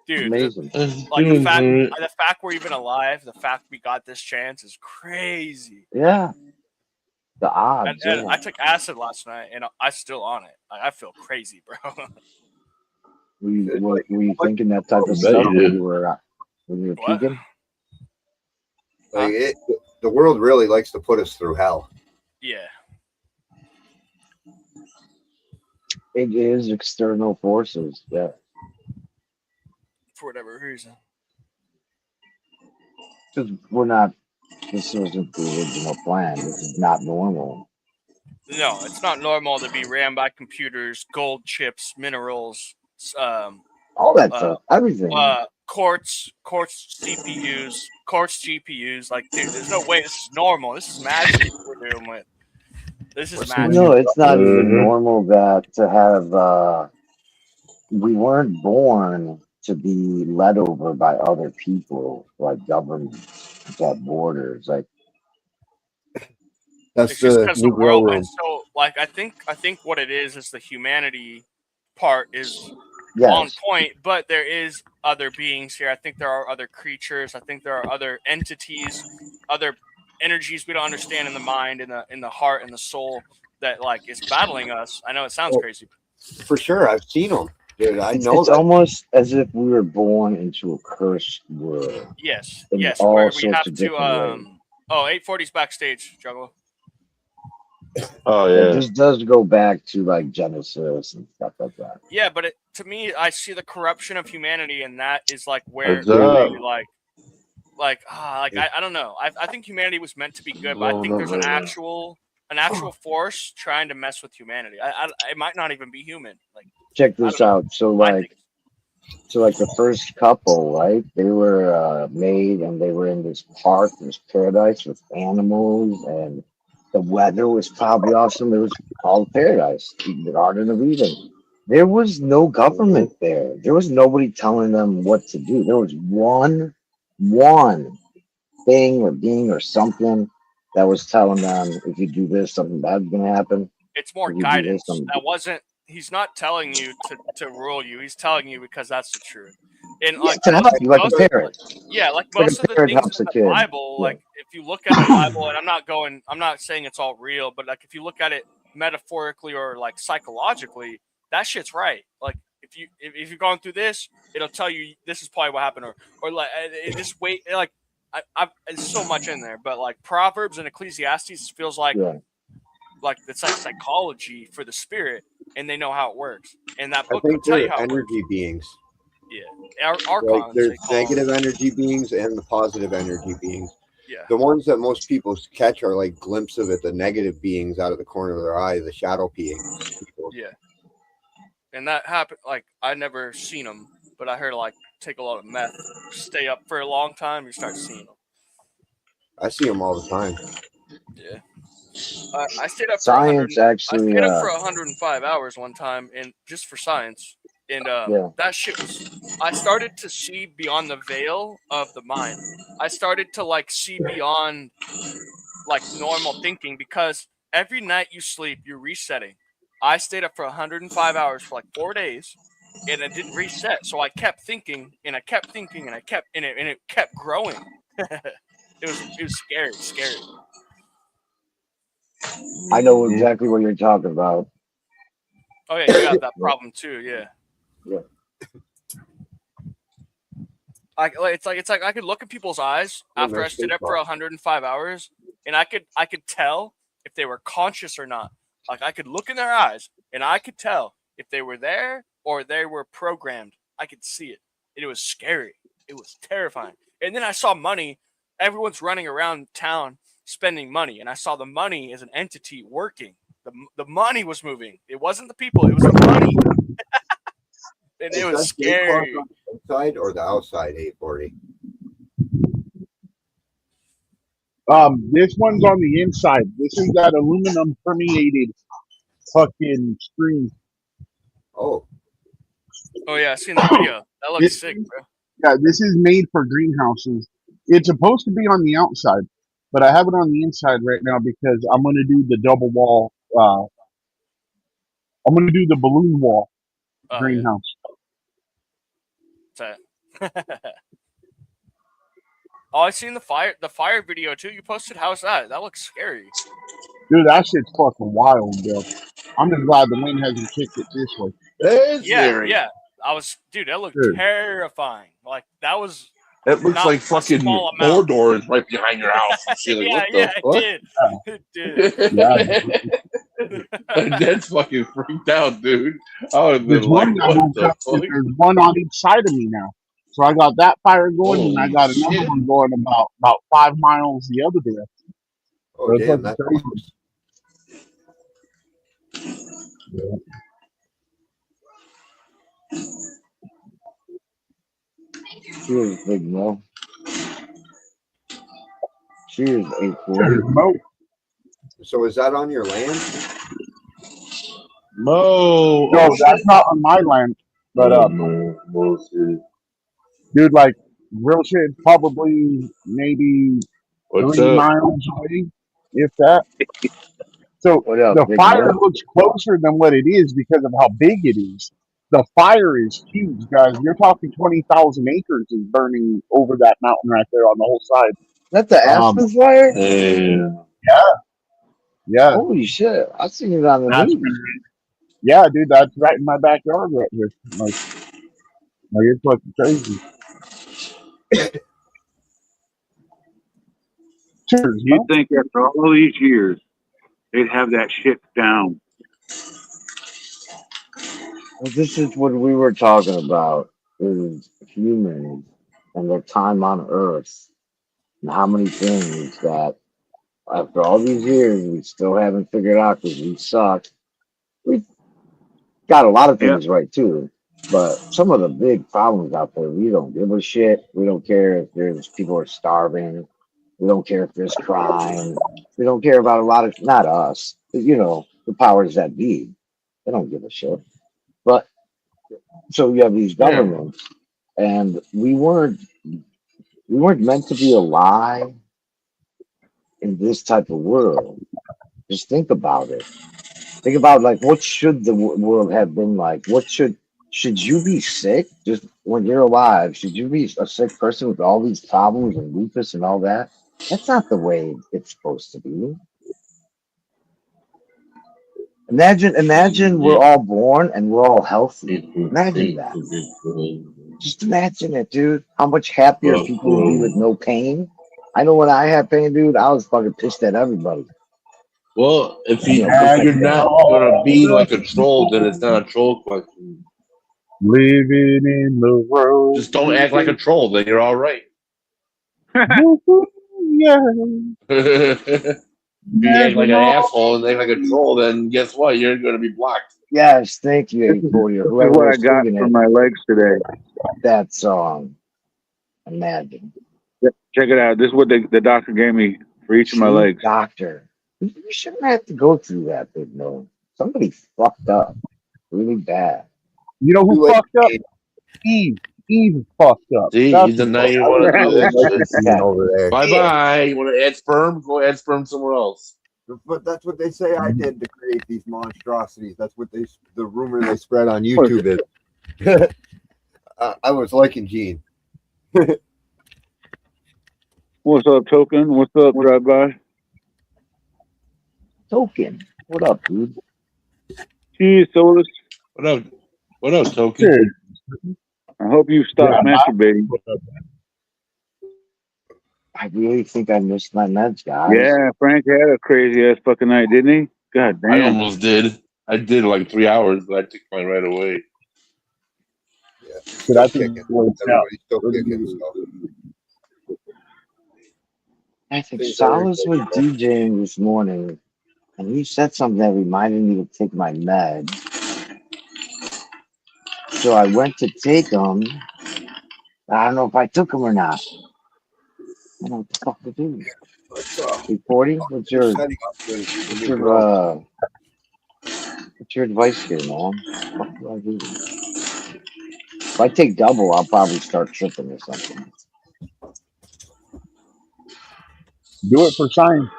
dude. Amazing. Like the fact we're even alive, the fact we got this chance is crazy. Yeah. The odds. And Yeah. I took acid last night, and I'm still on it. I feel crazy, bro. Were you thinking that type of bet stuff you did. when you were What? peaking? Like the world really likes to put us through hell. Yeah. It is external forces. Yeah. For whatever reason. Because we're not. This wasn't the original plan. This is not normal. No, it's not normal to be ran by computers, gold chips, minerals, All that stuff. Everything. quartz CPUs, quartz GPUs. Like, dude, there's no way this is normal. This is magic we're dealing with. This is magic. No, it's not even normal that to have. We weren't born to be led over by other people, like governments, that borders. Like That's it's just the because the Negro world room. is so like I think what it is the humanity part is on point, but there is other beings here. I think there are other creatures. I think there are other entities, other energies we don't understand in the mind, in the heart, and the soul that like is battling us. I know it sounds crazy. For sure, I've seen them. Dude, I know it's almost as if we were born into a cursed world. Yes, in yes, all where we sorts have of to different ways. 840's backstage, Juggalo. Oh Yeah, yeah. this does go back to like Genesis and stuff like that. Yeah, but to me, I see the corruption of humanity, and that is like where What's up? I don't know. I think humanity was meant to be good, but I think there's an actual force trying to mess with humanity. It might not even be human. Like, check this out. So like the first couple, right? They were made and they were in this park, this paradise with animals, and the weather was probably awesome. It was called paradise, the Garden of Eden. There was no government there. There was nobody telling them what to do. There was one thing or being or something that was telling them, if you do this, something bad's gonna happen. It's more guidance. He's not telling you to rule you. He's telling you because that's the truth. And like to help you, like a parent. Yeah, like most of the things in the Bible, like if you look at the Bible, and I'm not saying it's all real, but like if you look at it metaphorically or like psychologically, that shit's right. Like if you're going through this, it'll tell you this is probably what happened, or like just wait. Like there's so much in there, but like Proverbs and Ecclesiastes feels like it's like psychology for the spirit, and they know how it works. And that book will tell you how energy beings. Yeah, archons. There's negative energy beings and the positive energy beings. Yeah, the ones that most people catch are like glimpses of it, the negative beings out of the corner of their eye, the shadow beings. Yeah, and that happened. Like I never seen them, but I heard like take a lot of meth, stay up for a long time, you start seeing them. I see them all the time. Yeah. I stayed up science for 100. Actually, I stayed up for 105 hours one time, and just for science. And that shit was. I started to see beyond the veil of the mind. I started to like see beyond like normal thinking, because every night you sleep, you're resetting. I stayed up for 105 hours for like 4 days, and it didn't reset. So I kept thinking, and I kept thinking, and it kept growing. It was scary. I know exactly what you're talking about. Oh yeah, you have that problem too. Yeah. It's like I could look at people's eyes after I stayed up for 105 hours, and I could tell if they were conscious or not. Like I could look in their eyes, and I could tell if they were there or they were programmed. I could see it. It was scary. It was terrifying. And then I saw money. Everyone's running around town spending money, and I saw the money as an entity working. The money was moving. It wasn't the people. It was the money. And it was scary. On the inside or the outside 840? This one's on the inside. This is that aluminum permeated fucking screen. Oh. Oh yeah, I seen that video. That looks sick, bro. Yeah, this is made for greenhouses. It's supposed to be on the outside, but I have it on the inside right now because I'm gonna do the double wall. I'm gonna do the balloon wall greenhouse. Yeah. Oh, I seen the fire video too. You posted. How's that? That looks scary. Dude, that shit's fucking wild, bro. I'm just glad the wind hasn't kicked it this way. Yeah. Dude, that looked terrifying. Like that was. It looks like fucking Mordor is right behind your house. Like, It did. Yeah. That's fucking freaked out, dude. There's one on each side of me now. So I got that fire going, and I got another one going about 5 miles the other direction. Oh, damn, that's Cheers, Big Mo. Cheers, 840. So is that on your land? Mo. No, that's not on my land. But dude, like real shit, probably maybe 3 miles away, if that. So the fire looks closer than what it is because of how big it is. The fire is huge, guys. You're talking 20,000 acres is burning over that mountain right there on the whole side. That's the Aspen fire? Yeah. Holy shit. I've seen it on the news. Yeah, dude, that's right in my backyard right here. Like it's fucking crazy. Cheers, You'd think after all these years, they'd have that shit down. Well, this is what we were talking about, is humans and their time on Earth, and how many things that after all these years we still haven't figured out because we suck. We've got a lot of things right too, but some of the big problems out there, we don't give a shit. We don't care if there's people are starving. We don't care if there's crime. We don't care about a lot of, not us, you know, the powers that be. They don't give a shit. But so you have these governments, and we weren't meant to be alive in this type of world. Just think about it. Think about, like, what should the world have been like? What should you be sick just when you're alive? Should you be a sick person with all these problems and lupus and all that? That's not the way it's supposed to be. Imagine we're all born and we're all healthy. Imagine that. Just imagine it, dude. How much happier people would be with no pain. I know when I had pain, dude, I was fucking pissed at everybody. Well, if you're not gonna be like a troll, then it's not a troll question. Living in the road. Just don't act like a troll, then you're all right. Yeah. If you act like an asshole and act like a troll, then guess what? You're gonna be blocked. Yes, thank you, 840. That's what I got for my legs today. That song. Imagine. Check it out. This is what the doctor gave me for each of my legs. Doctor. You shouldn't have to go through that, Big No. Somebody fucked up really bad. You know who fucked up? Eve fucked up. See, he's a night you want to do this over there. Bye. You want to add sperm? Go add sperm somewhere else. But that's what they say I did to create these monstrosities. That's what the rumor they spread on YouTube is. I was liking Gene. What's up, Token? What's up, Drive By? Token. What up, dude? Cheers, Solus. What up? What up, Token? I hope you stopped masturbating. I really think I missed my meds, guys. Yeah, Frank had a crazy ass fucking night, didn't he? God damn. I almost did. I did like 3 hours, but I took mine right away. Yeah. So Still that's kicking. works out. Everybody's still kicking. So I think things are in Salas was place. DJing this morning, and he said something that reminded me to take my meds. So I went to take them. I don't know if I took them or not. I don't know what the fuck to do. Let's Reporting? What's you're your setting up the what's new your girl. what's your advice here, man? What do I do? If I take double, I'll probably start tripping or something. Do it for science.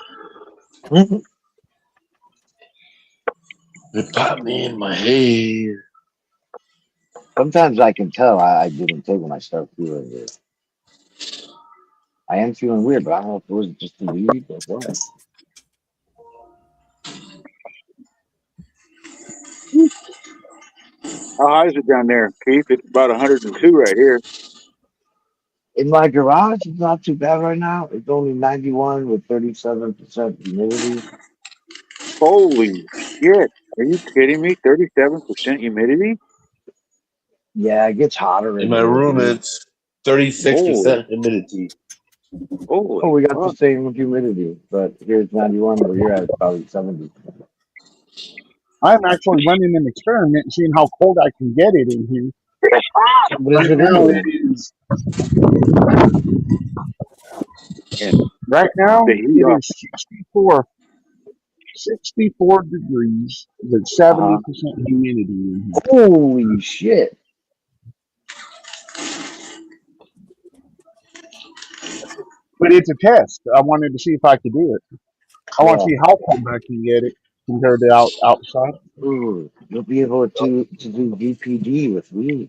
It popped me in my head. Sometimes I can tell I didn't take when I start feeling weird. I am feeling weird, but I don't know if it was just the weed or what. How high is it down there, Keith? It's about 102 right here. In my garage, it's not too bad right now. It's only 91 with 37% humidity. Holy shit. Are you kidding me? 37% humidity? Yeah, it gets hotter In in my here, room, dude. it's Holy, 36% humidity. Oh, holy we got the fuck. same humidity, but here's 91 where you're at, it's probably 70. I'm actually running an experiment and seeing how cold I can get it in here. So What is right it in now there? it is. And Right now the heat it off. is 64 degrees with Uh-huh. 70% humidity in here. Holy shit. But it's a test. I wanted to see if I could do it. I want to Yeah. see how cold I can get it compared to outside. Ooh, you'll be able to do VPD with me.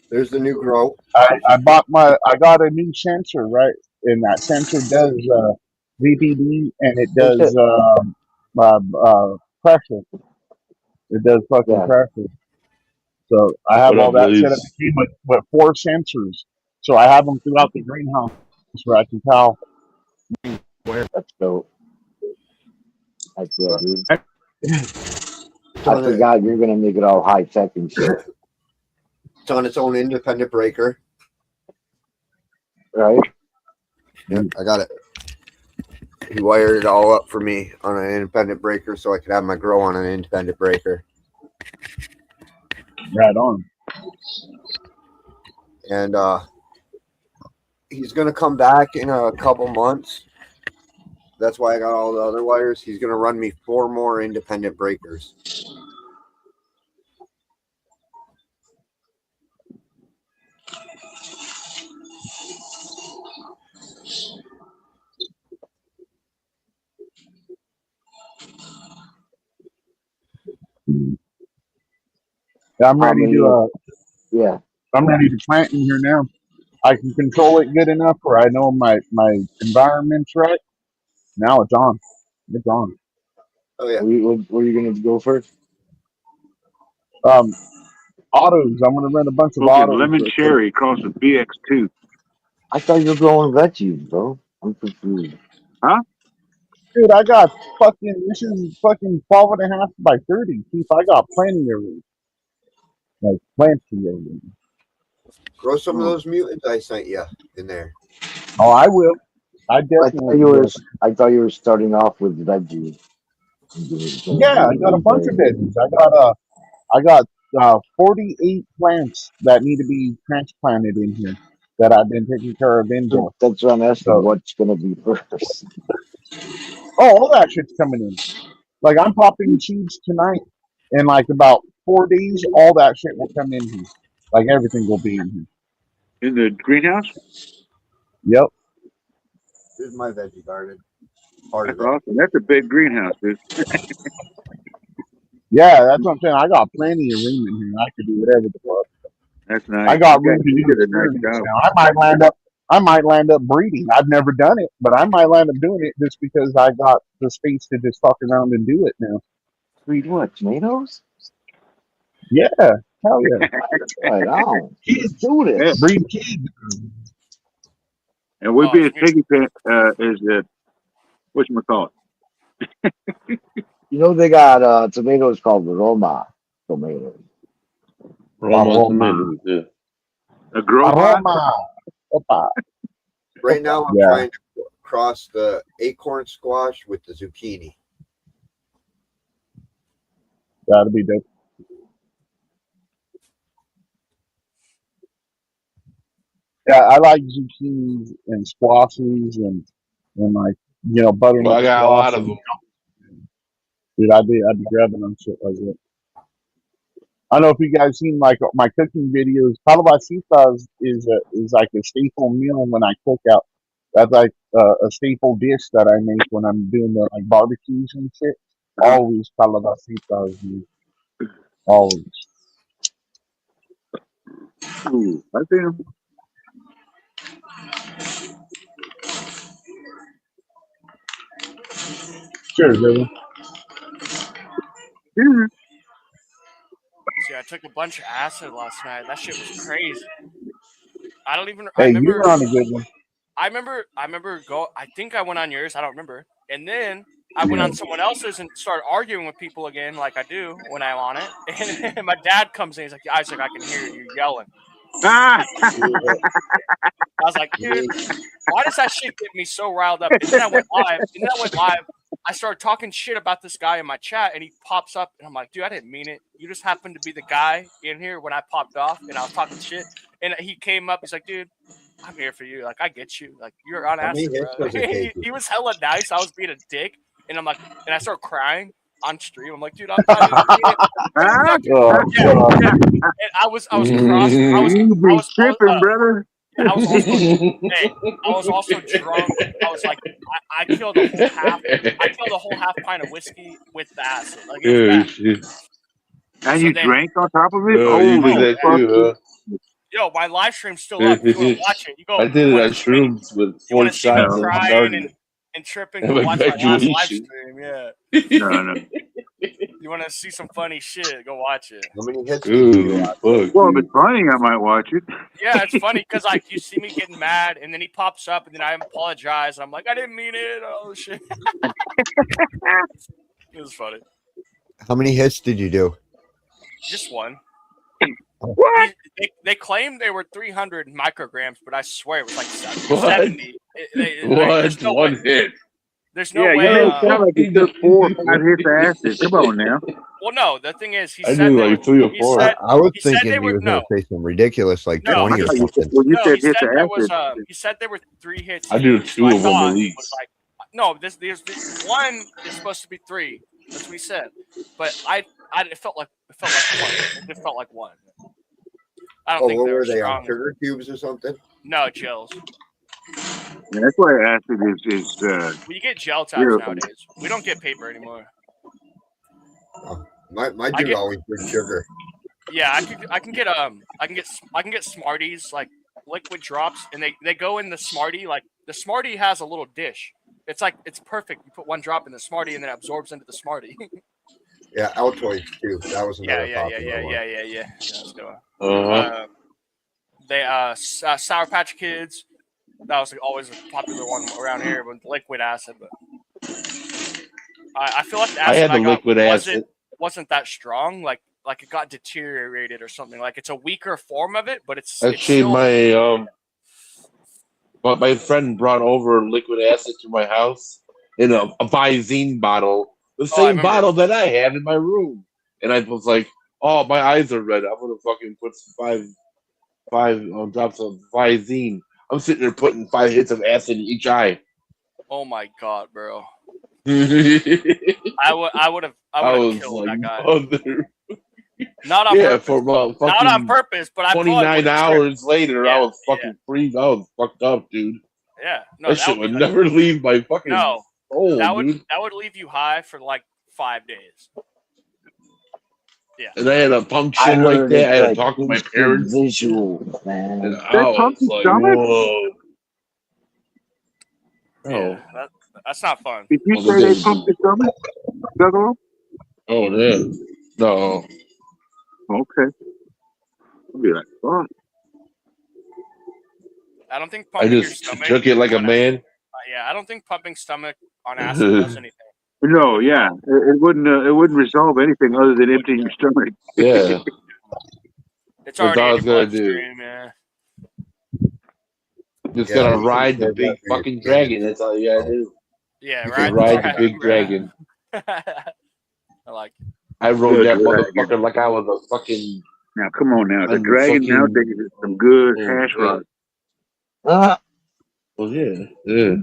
There's the new grow. I got a new sensor, right? And that sensor does VPD and it Oh does shit. pressure. It does fucking Yeah. pressure. So I What have all up, that set up. Blaze? It came with 4 sensors. So I have them throughout the greenhouse where I can tell where. That's dope. That's good, dude. It's I on, forgot you're gonna make it all high tech and shit, it's on its own independent breaker. right? Yep, I got it. He wired it all up for me on an independent breaker so I could have my grow on an independent breaker. Right on. And he's going to come back in a couple months. That's why I got all the other wires. He's going to run me 4 more independent breakers. I'm How ready many? to Yeah. I'm ready to plant in here now. I can control it good enough where I know my environment's right. Now it's on. It's on. Oh, yeah. Were you gonna go first? Um, autos. I'm gonna run a bunch of Smoking autos lemon real quick. cherry across the BX2. I thought you were growing veggies, bro. I'm confused. Huh? Dude, I got fucking. This is fucking 12.5 by 30. Keith, I got plenty of room. Like plenty of room. Grow some of those mutants I sent you in there. Oh, I will. I definitely will. I thought you were starting off with veggies. Yeah, I got a bunch of veggies. I got 48 plants that need to be transplanted in here that I've been taking care of indoor. That's what I'm asking. So, What's gonna be first? all that shit's coming in. Like I'm popping seeds tonight. In like about 4 days, all that shit will come in here. Like everything will be in here. In the greenhouse? Yep. This is my veggie garden. Part That's of it. awesome. That's a big greenhouse, dude. Yeah, that's what I'm saying. I got plenty of room in here. I could do whatever the fuck. That's nice. I got room to You do did a nice experiments job. now. I might land up breeding. I've never done it, but I might land up doing it just because I got the space to just fuck around and do it now. Breed what? Tomatoes? Yeah, hell yeah. Right on. Let's Kids. do Yeah. this. Breed kids. And we'd Oh, be a it's me. piggy pet is whatchamacallit. You know they got tomatoes called Roma tomatoes. Roma tomatoes, yeah. A grow pot? Aroma. Opa. Right now, I'm Yeah. trying to cross the acorn squash with the zucchini. That'll be dope. Yeah, I like zucchinis and squashes and like butternut Well, I got a squash. lot of them. Dude, I'd be grabbing on shit like that. I don't know if you guys seen like my cooking videos. Calabacitas is like a staple meal when I cook out. That's like a staple dish that I make when I'm doing the like barbecues and shit. Always calabacitas, dude. Always. Ooh, I see him. Sure, brother. See, I took a bunch of acid last night. That shit was crazy. I don't even. Hey, you were on a good one. I remember. I think I went on yours. I don't remember. And then I went on someone else's and started arguing with people again, like I do when I'm on it. And my dad comes in. He's like, "Isaac, I can hear you yelling." I was like, "Dude, why does that shit get me so riled up?" And then I went live. I started talking shit about this guy in my chat, and he pops up, and I'm like, "Dude, I didn't mean it. You just happened to be the guy in here when I popped off, and I was talking shit." And he came up. He's like, "Dude, I'm here for you. Like, I get you. Like, you're on acid, bro." He was hella nice. I was being a dick, and I'm like, and I started crying on stream. I'm like, "Dude, I'm not even being And I was crossed. You be tripping, brother. I was also drunk. I was like, I killed a whole half pint of whiskey with the acid. Like, it was And So you then- drank on top of it? Oh, you Holy did that fuck. too, huh? Yo, my live stream's still up. If you want to watch it, you go. I did it on shrooms with You 4 want to see me shots. crying and tripping? At Go my watch my last live graduation. stream. Yeah. No. You want to see some funny shit? Go watch it. How many hits did you do? Ooh, fuck. Well, if dude. it's funny, I might watch it. Yeah, it's funny because like you see me getting mad, and then he pops up, and then I apologize, and I'm like, I didn't mean it. Oh shit. It was funny. How many hits did you do? Just one. What? They claimed they were 300 micrograms, but I swear it was like 70. What? There's no One way. hit. There's no Yeah, way. you make it sound like you took 4 or 5 hits of acid. Come on now. Well, no. The thing is, he I said knew they like were, 3 or he 4. said- I was he said thinking they he were- was going to say some ridiculous, like No, 20 or something. Well, you No, said he hits said of there was. acid. He said there were 3 hits. I do each, 2 so I of them thought at it least. was like, no, there's one is supposed to be 3. That's what he said. But it felt like one. It just felt like one. I don't Oh, think what they were were they on? strong. Sugar cubes or something? No, gels. Yeah, that's why acid is Well, you get gel tabs Yeah. nowadays. We don't get paper anymore. My I dude get- always did sugar. Yeah, I can get Smarties, like liquid drops, and they go in the Smartie. Like the Smartie has a little dish. It's perfect. You put 1 drop in the Smartie, and then it absorbs into the Smartie. Yeah, Altoids too. That was another yeah. popular one. Let's go. Uh-huh. Sour Patch Kids. That was always a popular one around here with liquid acid. But I feel like the acid I had the got liquid acid. wasn't that strong. Like it got deteriorated or something. Like it's a weaker form of it, but it's Actually, still... my friend brought over liquid acid to my house in a Visine bottle, the I same remember. bottle that I have in my room. And I was like, "Oh, my eyes are red. I'm gonna fucking put 5 drops of Visine." I'm sitting there putting 5 hits of acid in each eye. Oh my god, bro! I I would have was killed like, that guy. "Mother." Not on Yeah, purpose. for about Not on fucking purpose, but I 29 hours later, I Yeah, was fucking freezed. I was fucked up, dude. Yeah, no, That shit would never leave my fucking No, soul, that dude. would leave you high for like 5 days. Yeah. And I had a punk I shit like heard that. I had it's to talk to my instant parents. visuals, man. And I was pumpy like, stomach? whoa. Yeah, that's not fun. Did you Well, say they they pumped your stomach? Juggalo? Oh, yeah. No. Okay. I'll be like, oh. I don't think I pumping your just stomach took it like a on man. Yeah, I don't think pumping stomach on acid does anything. No, yeah. It wouldn't resolve anything other than emptying your stomach. Yeah. It's That's already all in it's your gonna do. bloodstream, yeah. Just Yeah, gotta you ride the said that big for your fucking kid. dragon. That's all you gotta do. Yeah, You You can ride ride the big dragon. I like it. I rode The that dragon. motherfucker like I was a fucking Now, come on now. The on the dragon fucking. nowadays is some good Oh, hash yeah. rods. Well, yeah, yeah.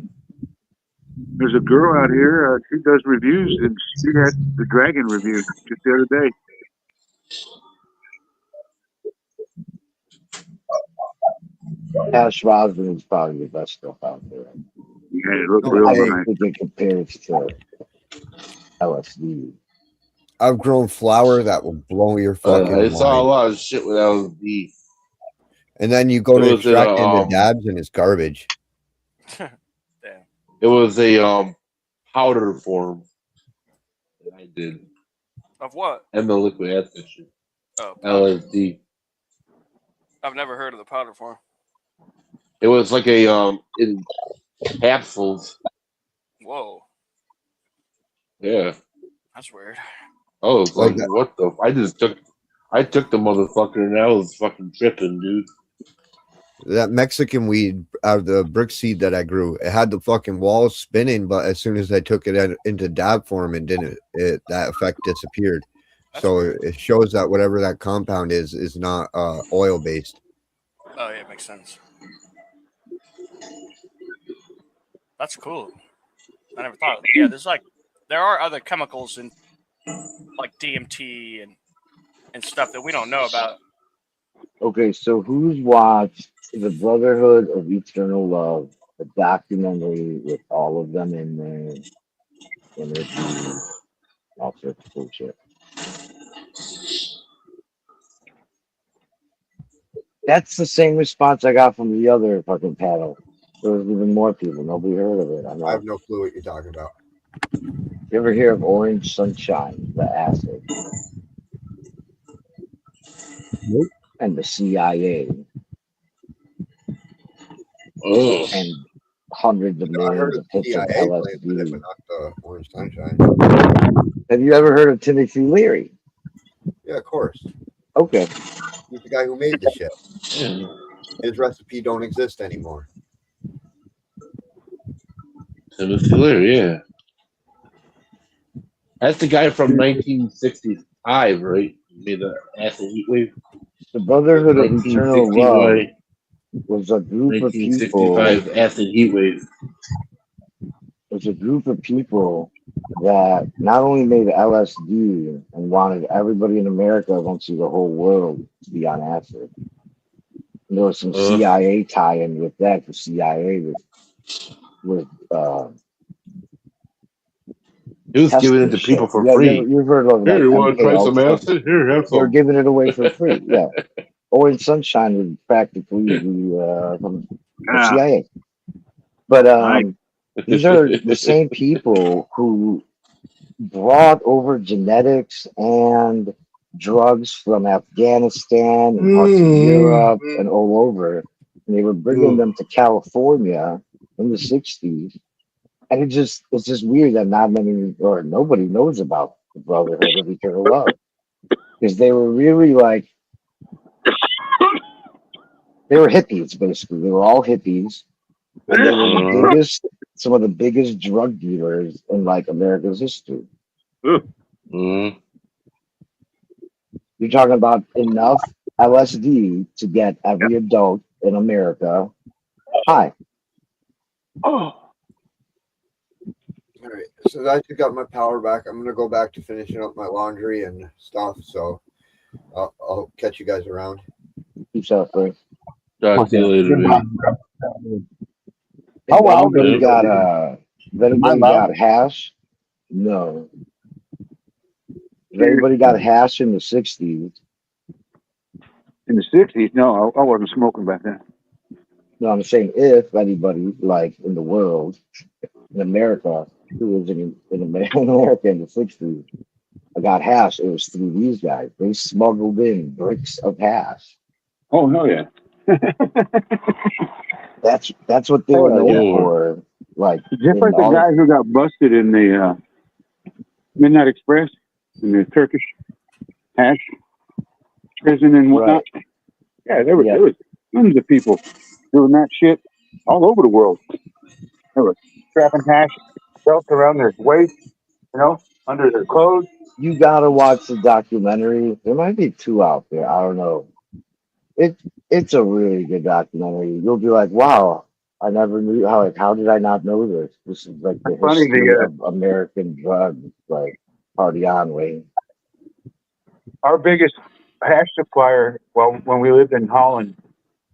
There's a girl out here. She does reviews, and she had the dragon review just the other day. Hash rosin is probably the best stuff out there. Yeah, it looked No, real I hey, don't nice. think it compares to LSD. I've grown flower that will blow your fucking I saw a mind. lot of shit when I was deep. And then you go It to was in extract a, into dabs and it's garbage. Damn. It was a powder form that I did. Of what? And the liquid acid shit. Oh, powder. LSD. I've never heard of the powder form. It was like a in capsules. Whoa, Yeah. that's weird. I was Like like, what the? I took the motherfucker and I was fucking tripping, dude. that Mexican weed out of the brick seed that I grew, it had the fucking walls spinning, but as soon as I took it into dab form, that effect disappeared. That's So weird. it shows that whatever that compound is not oil based. Oh yeah, makes sense. That's cool. I never thought. Yeah, there are other chemicals in like DMT and stuff that we don't know about. Okay, so who's watched The Brotherhood of Eternal Love, the documentary with all of them in there, interviews, all sorts of cool shit? That's the same response I got from the other fucking panel. There was even more people. Nobody heard of it. I I know. have no clue what you're talking about. You ever hear of Orange Sunshine, the acid? Nope. And the CIA Oh. and hundreds of I heard millions of of hits CIA of playing with it, but LSD. not the Orange Sunshine. Have you ever heard of Timothy Leary? Yeah, of course. Okay. He's the guy who made the shit. Yeah. His recipe don't exist anymore. Timothy Leary, yeah. That's the guy from 1965, right? He made the acid heat wave. The Brotherhood of Eternal Love 1960 was a group of people. 1965 acid heat wave. Was a group of people that not only made LSD and wanted everybody in America, eventually the whole world, to be on acid. And there was some CIA tie-in with that. The CIA was he was giving it to people for free. You've heard of like Here, you want to try some MK acid? Here, have They were some. giving it away for free. Yeah. Orange Sunshine was practically from the CIA. But these are the same people who brought over genetics and drugs from Afghanistan and parts of Europe and all over. And they were bringing them to California in the 60s. And it's just weird that not many or nobody knows about the Brotherhood of Eternal Love. Because they were really like, they were hippies, basically. They were all hippies. And they were some of the biggest drug dealers in like America's history. Mm-hmm. You're talking about enough LSD to get every adult in America high. Oh. All right, so I just got my power back. I'm gonna go back to finishing up my laundry and stuff. So I'll catch you guys around. Peace out, Frank. Talk to you later, Goodbye. baby. Oh, well, anybody got hash? No. If anybody got hash in the 60s? In the 60s? No, I wasn't smoking back then. No, I'm saying if anybody, like in the world, in America, who was in America in the 60s, I got hash, it was through these guys. They smuggled in bricks of hash. Oh, no, yeah. That's what they were known for. Like just like the guy who got busted in the Midnight Express in the Turkish hash prison and whatnot. Right. Yeah, there was tons of people doing that shit all over the world. They were strapping hash belts around their waist, under their clothes. You gotta watch the documentary. There might be two out there. I don't know. It it's a really good documentary. You'll be like, wow, I never knew how did I not know this? This is like the It's funny. history of American drugs. Like party on, Wayne. Our biggest hash supplier, well, when we lived in Holland,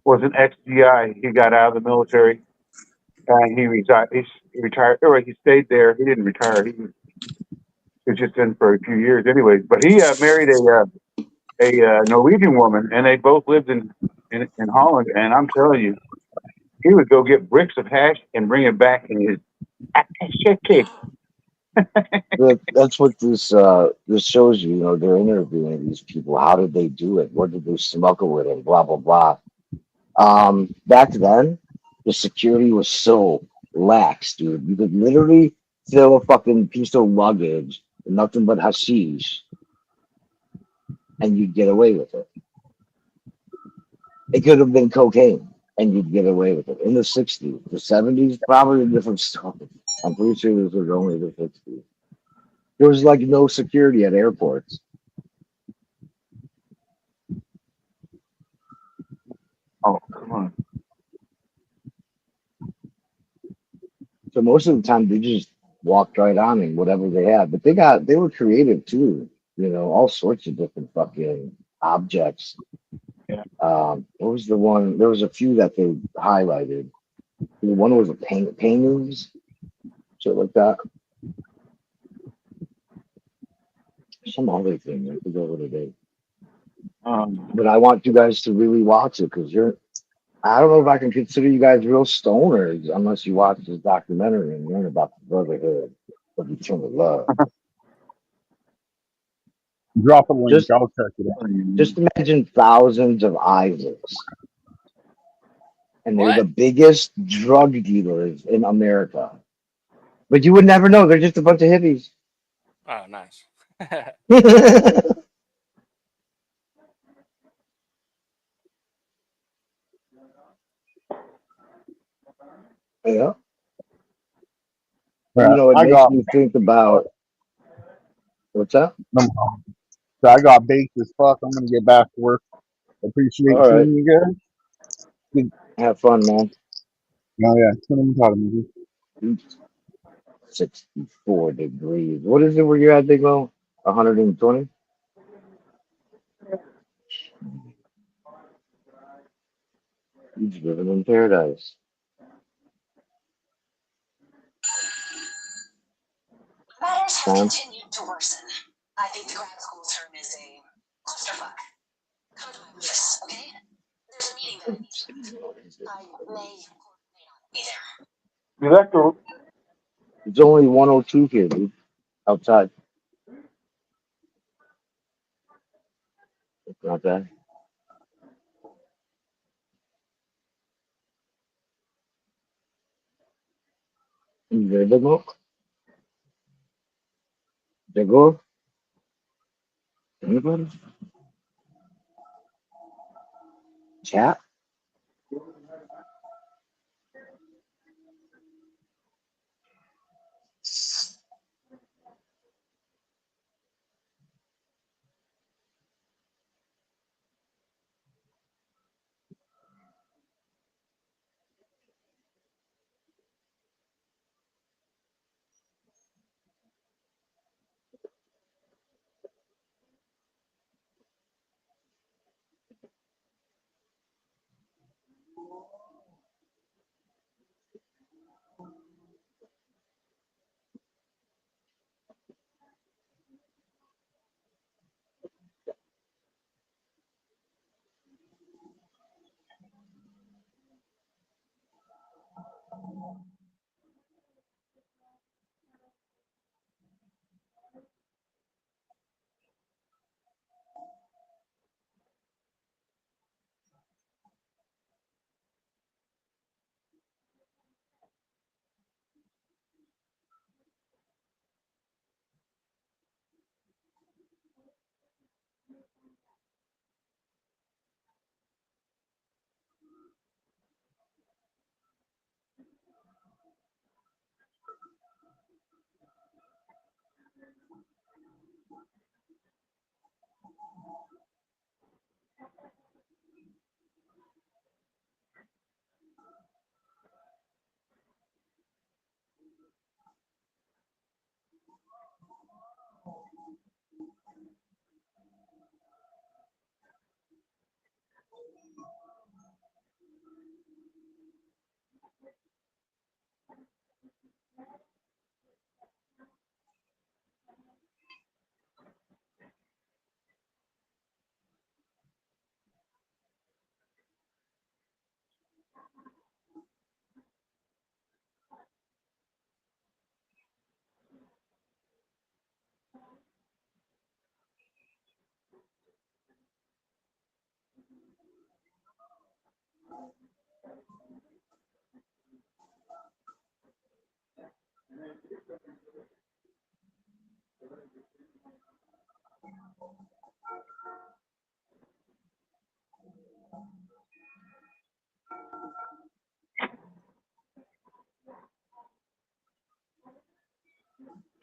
was an ex-GI. He got out of the military and he retired. He retired, or he stayed there. He didn't retire. He was just in for a few years, anyways. But he married a Norwegian woman, and they both lived in Holland. And I'm telling you, he would go get bricks of hash and bring it back in his shit case. That's what this shows you. You know, they're interviewing these people. How did they do it? What did they smuggle with it? Blah blah blah. Back then, the security was so lax, dude. You could literally fill a fucking piece of luggage with nothing but hashish, and you'd get away with it. It could have been cocaine, and you'd get away with it. In the '60s, the '70s, probably a different story. I'm pretty sure this was only the '60s. There was like no security at airports. Oh, come on. So most of the time they just walked right on in whatever they had. But they were creative too, you know, all sorts of different fucking objects. Yeah. What was the one? There was a few that they highlighted. The one was a paintings, shit like that. Some other thing, I forget what it is. But I want you guys to really watch it because I don't know if I can consider you guys real stoners unless you watch this documentary and learn about the brotherhood of eternal love. Drop a link. I'll check it out. Just imagine thousands of Isaacs. And they're What? the biggest drug dealers in America. But you would never know. They're just a bunch of hippies. Oh, nice. Yeah. Right. You know, it I makes got me think about what's that? so I got baked as fuck. I'm gonna get back to work. Appreciate All right. seeing you guys. Have fun, man. Oh yeah, what am I talking about? 64 degrees. What is it where you're at, Big Mo? 120? He's living in paradise. Matters have continued to worsen. I think the grad school term is a clusterfuck. Come to my office, okay? There's a meeting that I need you at. I may or may not be there. You left the It's only 102 here, dude. Outside. It's not bad. You there, Big Mo? Big Mo? Anybody? Chat?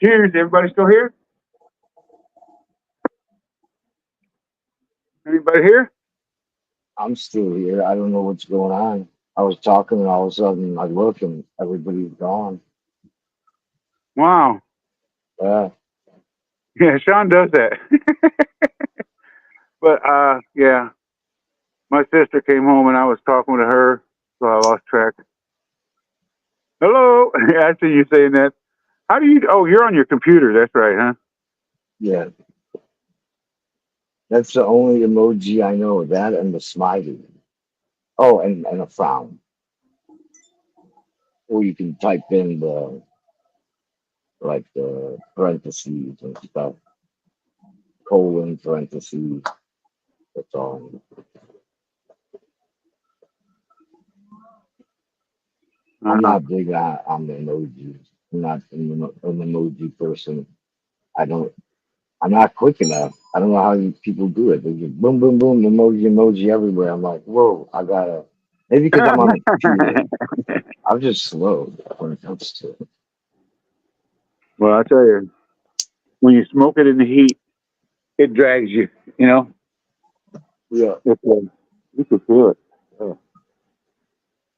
Cheers, everybody still here? Anybody here? I'm still here. I don't know what's going on. I was talking and all of a sudden I look and everybody's gone. Wow. Yeah. Yeah, Sean does that. But yeah. My sister came home and I was talking to her, so I lost track. Hello. I see you saying that. How do you? Oh, you're on your computer. That's right, huh? Yeah. That's the only emoji I know. That and the smiley. Oh, and a frown. Or you can type in the like the parentheses and stuff. Colon parentheses. That's all. I'm not big on the emojis. I'm not an emoji person. I don't. I'm not quick enough. I don't know how people do it. They just boom, boom, boom, emoji everywhere. I'm like, whoa, I gotta. Maybe because I'm on the computer. I'm just slow when it comes to it. Well, I tell you, when you smoke it in the heat, it drags you. You know. Yeah. You can feel it.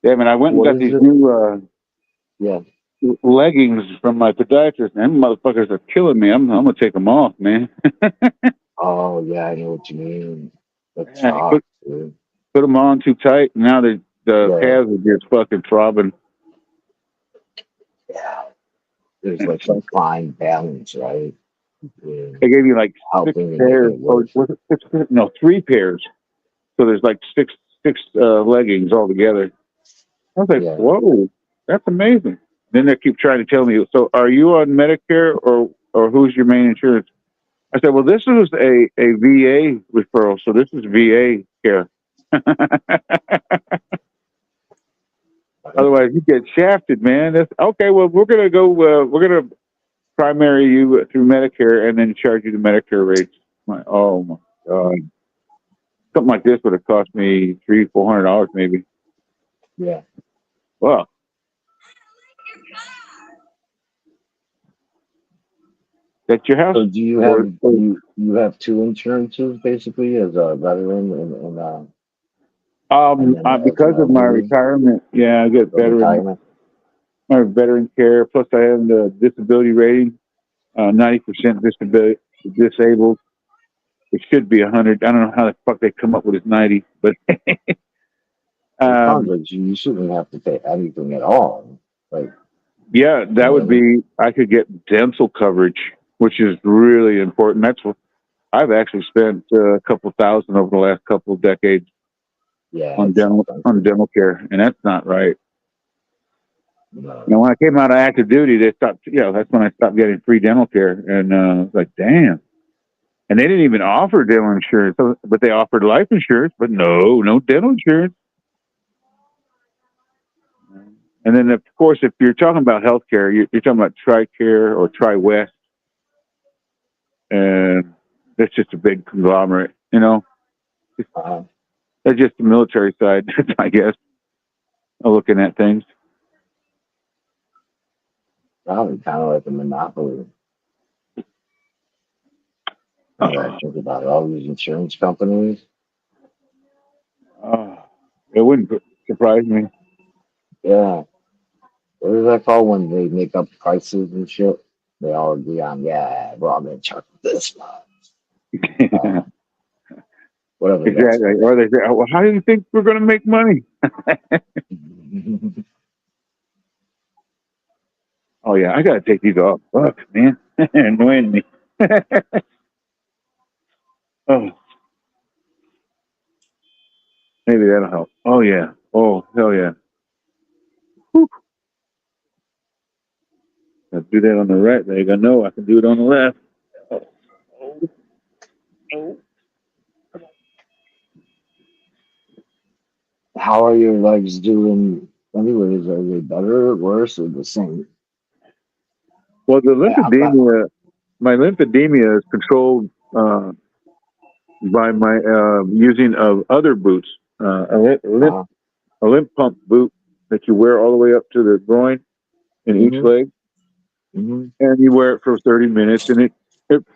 Yeah, man. I went and What got is these it? new Yeah. leggings from my podiatrist. Man, them motherfuckers are killing me. I'm gonna take them off, man. Oh yeah, I know what you mean. That's Yeah, tough, dude. put them on too tight. And now the Yeah. calves are just fucking throbbing. Yeah. There's like some fine balance, right? Yeah. They gave you like six Helping and making pairs. it Oh, worse. was it six pairs? No, three pairs. So there's like six leggings all together. I was like, Yeah. whoa, that's amazing. Then they keep trying to tell me, so are you on Medicare or who's your main insurance? I said, well, this is a VA referral, so this is VA care. Otherwise, you get shafted, man. That's okay. Well, we're gonna go. We're gonna primary you through Medicare and then charge you the Medicare rates. I'm like, oh my god, something like this would have cost me $300-400 maybe. Yeah. Well, that's your house. So do you have you have two insurances basically as a veteran and then as an Because of my elderly retirement, yeah, I get for retirement? my veteran care. Plus, I have the disability rating, 90% disabled. It should be 100. I don't know how the fuck they come up with this 90, but It sounds like you shouldn't have to pay anything at all. Like, yeah, you that know what I would mean? be. I could get dental coverage, which is really important. That's what I've actually spent a couple thousand over the last couple of decades Yeah, on it's expensive. dental care, and that's not right. No. You know, when I came out of active duty, they stopped. You know, that's when I stopped getting free dental care, and I was like, damn. And they didn't even offer dental insurance, but they offered life insurance, but no dental insurance. And then, of course, if you're talking about healthcare, you're talking about TRICARE or TriWest, and that's just a big conglomerate. You know, that's just the military side, I guess, of looking at things. Probably kind of like a monopoly. I think about all these insurance companies. It wouldn't surprise me. Yeah. What is that called when they make up prices and shit? They all agree on, yeah, we're all going to charge this much. Whatever. Exactly. Or they say, well, how do you think we're going to make money? Oh, yeah, I got to take these off. Fuck, man. Annoying me. Oh, maybe that'll help. Oh, yeah. Oh, hell yeah. Whew. I'll do that on the right leg. I know I can do it on the left. Oh. How are your legs doing anyways? Are they better, worse, or the same? Well, the lymphedema, my lymphedema is controlled by my using of other boots. A limp pump boot that you wear all the way up to the groin in each leg. And you wear it for 30 minutes, and it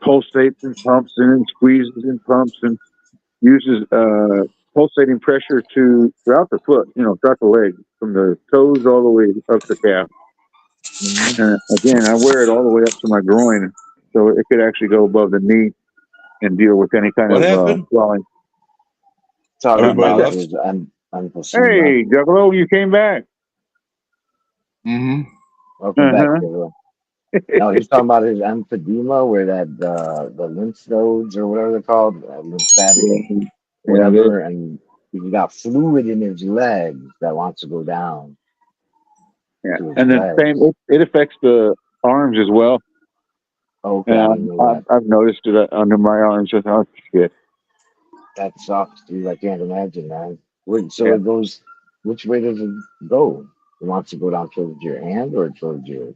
pulsates and pumps and squeezes and pumps and uses pulsating pressure throughout the foot, throughout the leg, from the toes all the way up the calf. And again, I wear it all the way up to my groin, so it could actually go above the knee and deal with any kind of swelling. Talking about his Hey, Juggalo, you came back. Welcome back, Juggalo. No, he's talking about his emphysema, where that the lymph nodes or whatever they're called, lymphatic, whatever, and he's got fluid in his legs that wants to go down. Yeah, and then it affects the arms as well. Okay, I've noticed it under my arms. I thought, shit. That sucks, dude. I can't imagine, man. It goes. Which way does it go? It wants to go down towards your hand or towards your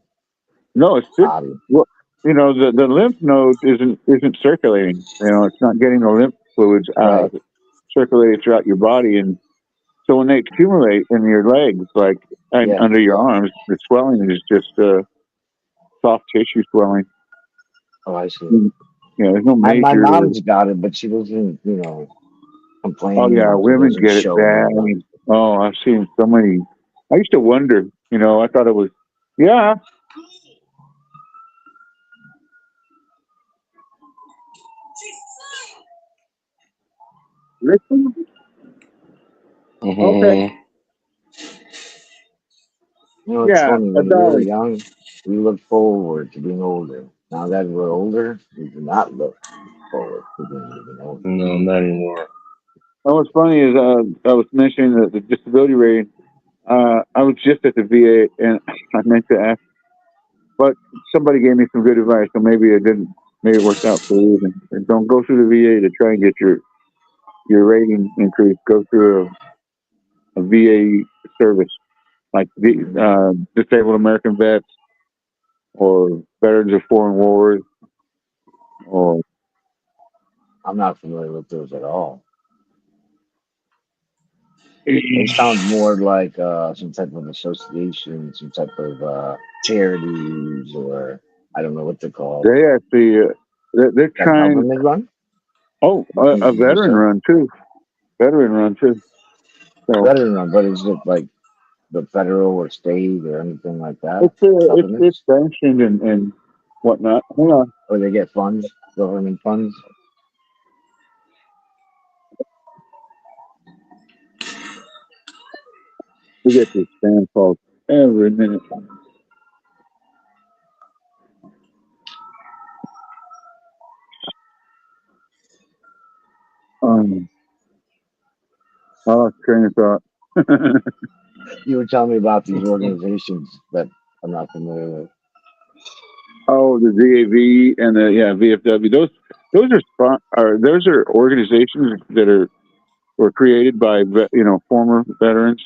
No, it's just body? well, the lymph node isn't circulating. It's not getting the lymph fluids circulated throughout your body, and so when they accumulate in your legs, and under your arms, the swelling is just soft tissue swelling. Oh, I see. Yeah, there's no major. My mom's got it, but she doesn't, complain. Oh yeah, women get it bad. Oh, I've seen so many. I used to wonder. I thought it was. Yeah. Listen. Okay. It's funny. When we were young, we looked forward to being older. Now that we're older, we do not look forward to being even older. No, not anymore. What's funny is I was mentioning the disability rating. I was just at the VA, and I meant to ask, but somebody gave me some good advice, so maybe it didn't. Maybe it worked out for you. And don't go through the VA to try and get your rating increased. Go through a VA service, like disabled American vets or veterans of foreign wars. Or I'm not familiar with those at all. It sounds more like some type of association, some type of charities, or I don't know what they're called. They actually they're trying. Government run? Oh, a veteran run too. Veteran run too. So, veteran run, but is it like the federal or state or anything like that? It's sanctioned and whatnot. Hold on. Or they get funds, government funds. We get these spam calls every minute. Train of thought. You were telling me about these organizations that I'm not familiar with. Oh, the DAV and the VFW. Those are organizations that were created by former veterans,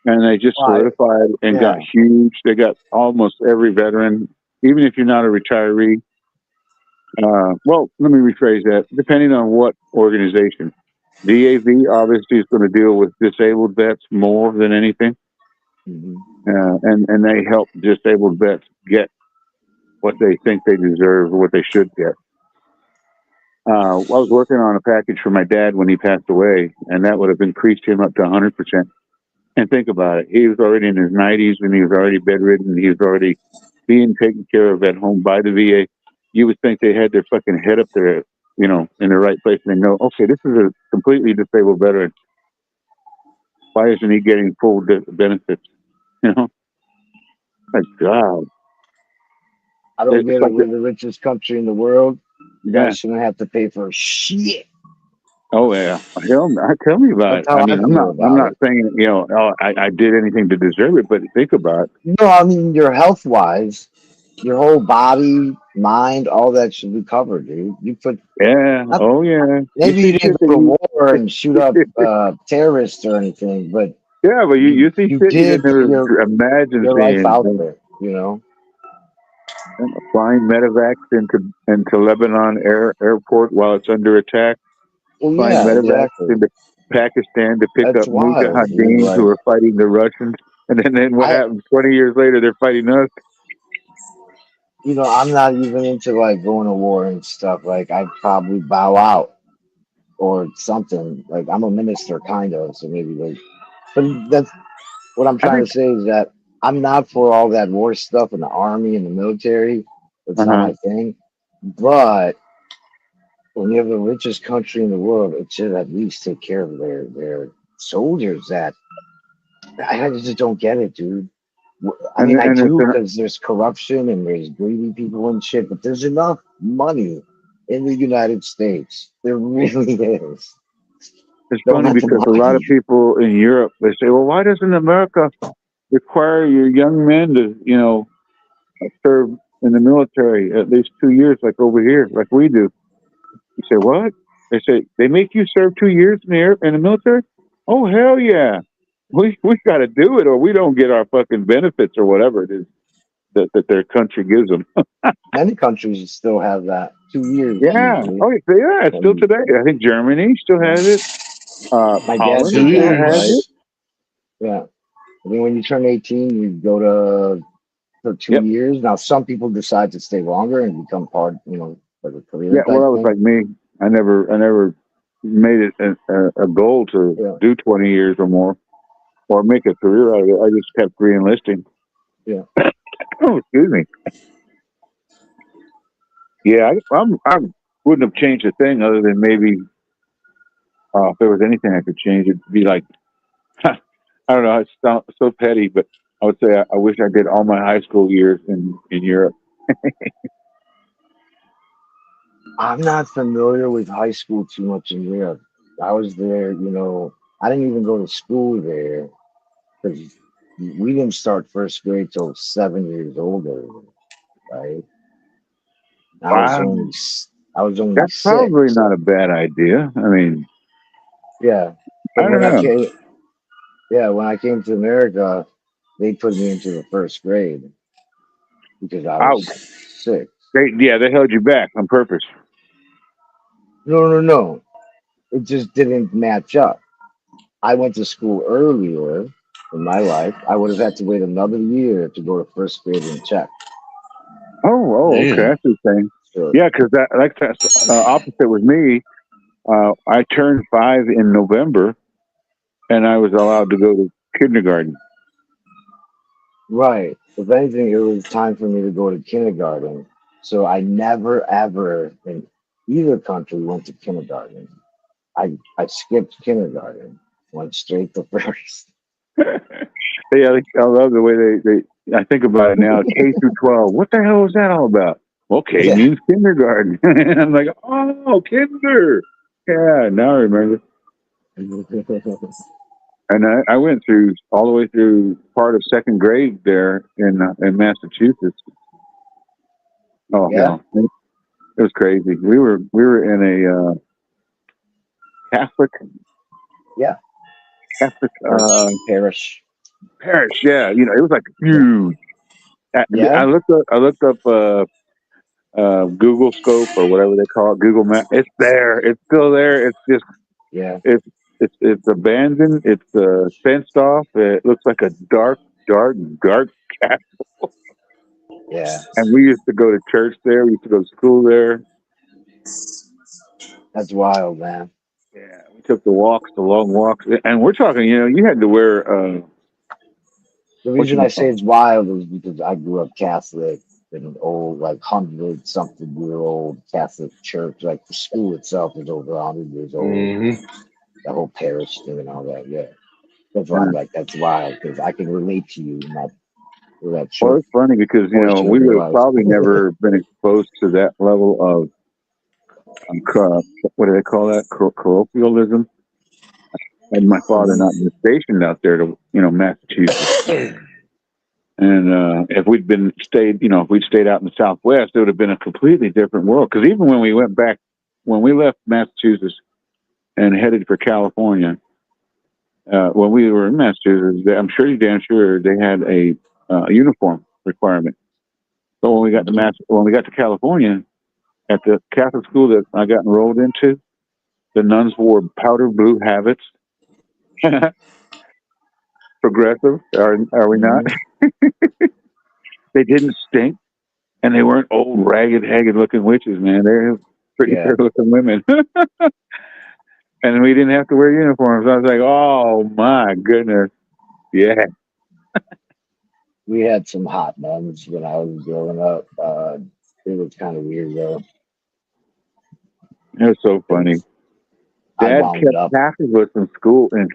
and they just solidified and got huge. They got almost every veteran, even if you're not a retiree. Well, let me rephrase that. Depending on what organization, DAV obviously is going to deal with disabled vets more than anything, and they help disabled vets get what they think they deserve or what they should get. I was working on a package for my dad when he passed away, and that would have increased him up to 100%. And think about it. He was already in his 90s, and he was already bedridden. He was already being taken care of at home by the VA. You would think they had their fucking head up their you know, in the right place, and they know, okay, this is a completely disabled veteran. Why isn't he getting full benefits? You know, like God. I don't get it. Like We're the richest country in the world. You yeah. guys shouldn't have to pay for shit. Oh yeah, tell me about That's it. how I mean, I feel I'm about not it. saying, you know, oh, I did anything to deserve it, but think about it. No, I mean your health wise, your whole body, mind, all that should be covered, dude. You put Yeah. not, Oh yeah. You maybe see you shit didn't that go to you. war and shoot up terrorists or anything, but Yeah, but you see you shit you did just put never imagine your life seeing. out there, you know. Flying medevacs into Lebanon airport while it's under attack. Well, Flying yeah, medevacs exactly. into Pakistan to pick That's up wild, dude. mujahideen who Like are fighting the Russians, and then what I, happens? 20 years later, they're fighting us. you know, I'm not even into like going to war and stuff. Like I'd probably bow out or something. Like I'm a minister, kind of, so maybe like. But that's what I'm I trying think. to say is that I'm not for all that war stuff in the army and the military. It's not Uh-huh. my thing. But when you have the richest country in the world, it should at least take care of their soldiers. That I just don't get it, dude. I mean, I And it's do an, because there's corruption and there's greedy people and shit. But there's enough money in the United States. There really is. it's Don't funny have to because lie a to lot of you. people in Europe, they say, well, why doesn't America require your young men to, you know, serve in the military at least 2 years, like over here, like we do? You say, what? They say, they make you serve 2 years in the military? Oh, hell yeah. We got to do it or we don't get our fucking benefits or whatever it is that their country gives them. Many countries still have that 2 years Yeah. usually. Oh, yeah. It's still And today. I think Germany still yeah, has it. my dad Holland did 2 that, has right? it. years. Yeah. I mean, when you turn 18, you go to for two Yep. years. Now, some people decide to stay longer and become part, like a career Yeah. Well, type that was thing. like me. I never made it a goal to Yeah. do 20 years or more or make a career out of it. I just kept re-enlisting. Yeah. Oh, excuse me. Yeah, I wouldn't have changed a thing other than maybe if there was anything I could change, it'd be like, I don't know, it's so petty, but I would say I wish I did all my high school years in Europe. I'm not familiar with high school too much in Europe. I was there, I didn't even go to school there because we didn't start first grade till 7 years old, right? I was Wow, only I was only that's six. probably not a bad idea. I mean, Yeah. I But don't know. when I came to America, they put me into the first grade because I was Ouch. 6. They held you back on purpose. No, no, no. It just didn't match up. I went to school earlier in my life. I would have had to wait another year to go to first grade and check. Okay, Damn. that's the thing. So, Yeah, because that's opposite with me. I turned 5 in November, and I was allowed to go to kindergarten. right. If anything, it was time for me to go to kindergarten. So I never, ever in either country went to kindergarten. I skipped kindergarten, went straight to first. Yeah, I love the way they. I think about it now. K through 12. What the hell is that all about? Well, K Yeah. means kindergarten. I'm like, oh, kinder. Yeah, now I remember. And I went through all the way through part of second grade there in Massachusetts. Oh Yeah. hell, it was crazy. We were in a Catholic Yeah. Catholic Parish. parish. Yeah, it was like Yeah. huge. I Yeah. looked up Google Scope or whatever they call it, Google Map. It's there. It's still there. It's just Yeah. it's abandoned. It's fenced off. It looks like a dark cat. Yeah. And we used to go to church there. We used to go to school there. That's wild, man. Yeah, we took the long walks, and we're talking. You had to wear The what reason I you say call. it's wild is because I grew up Catholic an old, like 100-something-year-old Catholic church. Like the school itself is over 100 years old. Mm-hmm. The whole parish thing and all that. Yeah, that's why I'm like, that's wild because I can relate to you in that Well, short it's funny because portion we of your would have life. probably never been exposed to that level of what do they call that? Colloquialism. Had my father not been stationed out there to Massachusetts, and if we'd stayed out in the Southwest, it would have been a completely different world. Because even when we went back, when we left Massachusetts and headed for California, when we were in Massachusetts, I'm sure you damn sure they had a uniform requirement. So when we got to California, at the Catholic school that I got enrolled into, the nuns wore powder blue habits. Progressive, are we not? They didn't stink, and they weren't old, ragged, haggard-looking witches, man. They're pretty fair-looking women. And we didn't have to wear uniforms. I was like, oh, my goodness. Yeah. We had some hot nuns when I was growing up. It was kind of weird, though. It was so funny. Dad kept half of us in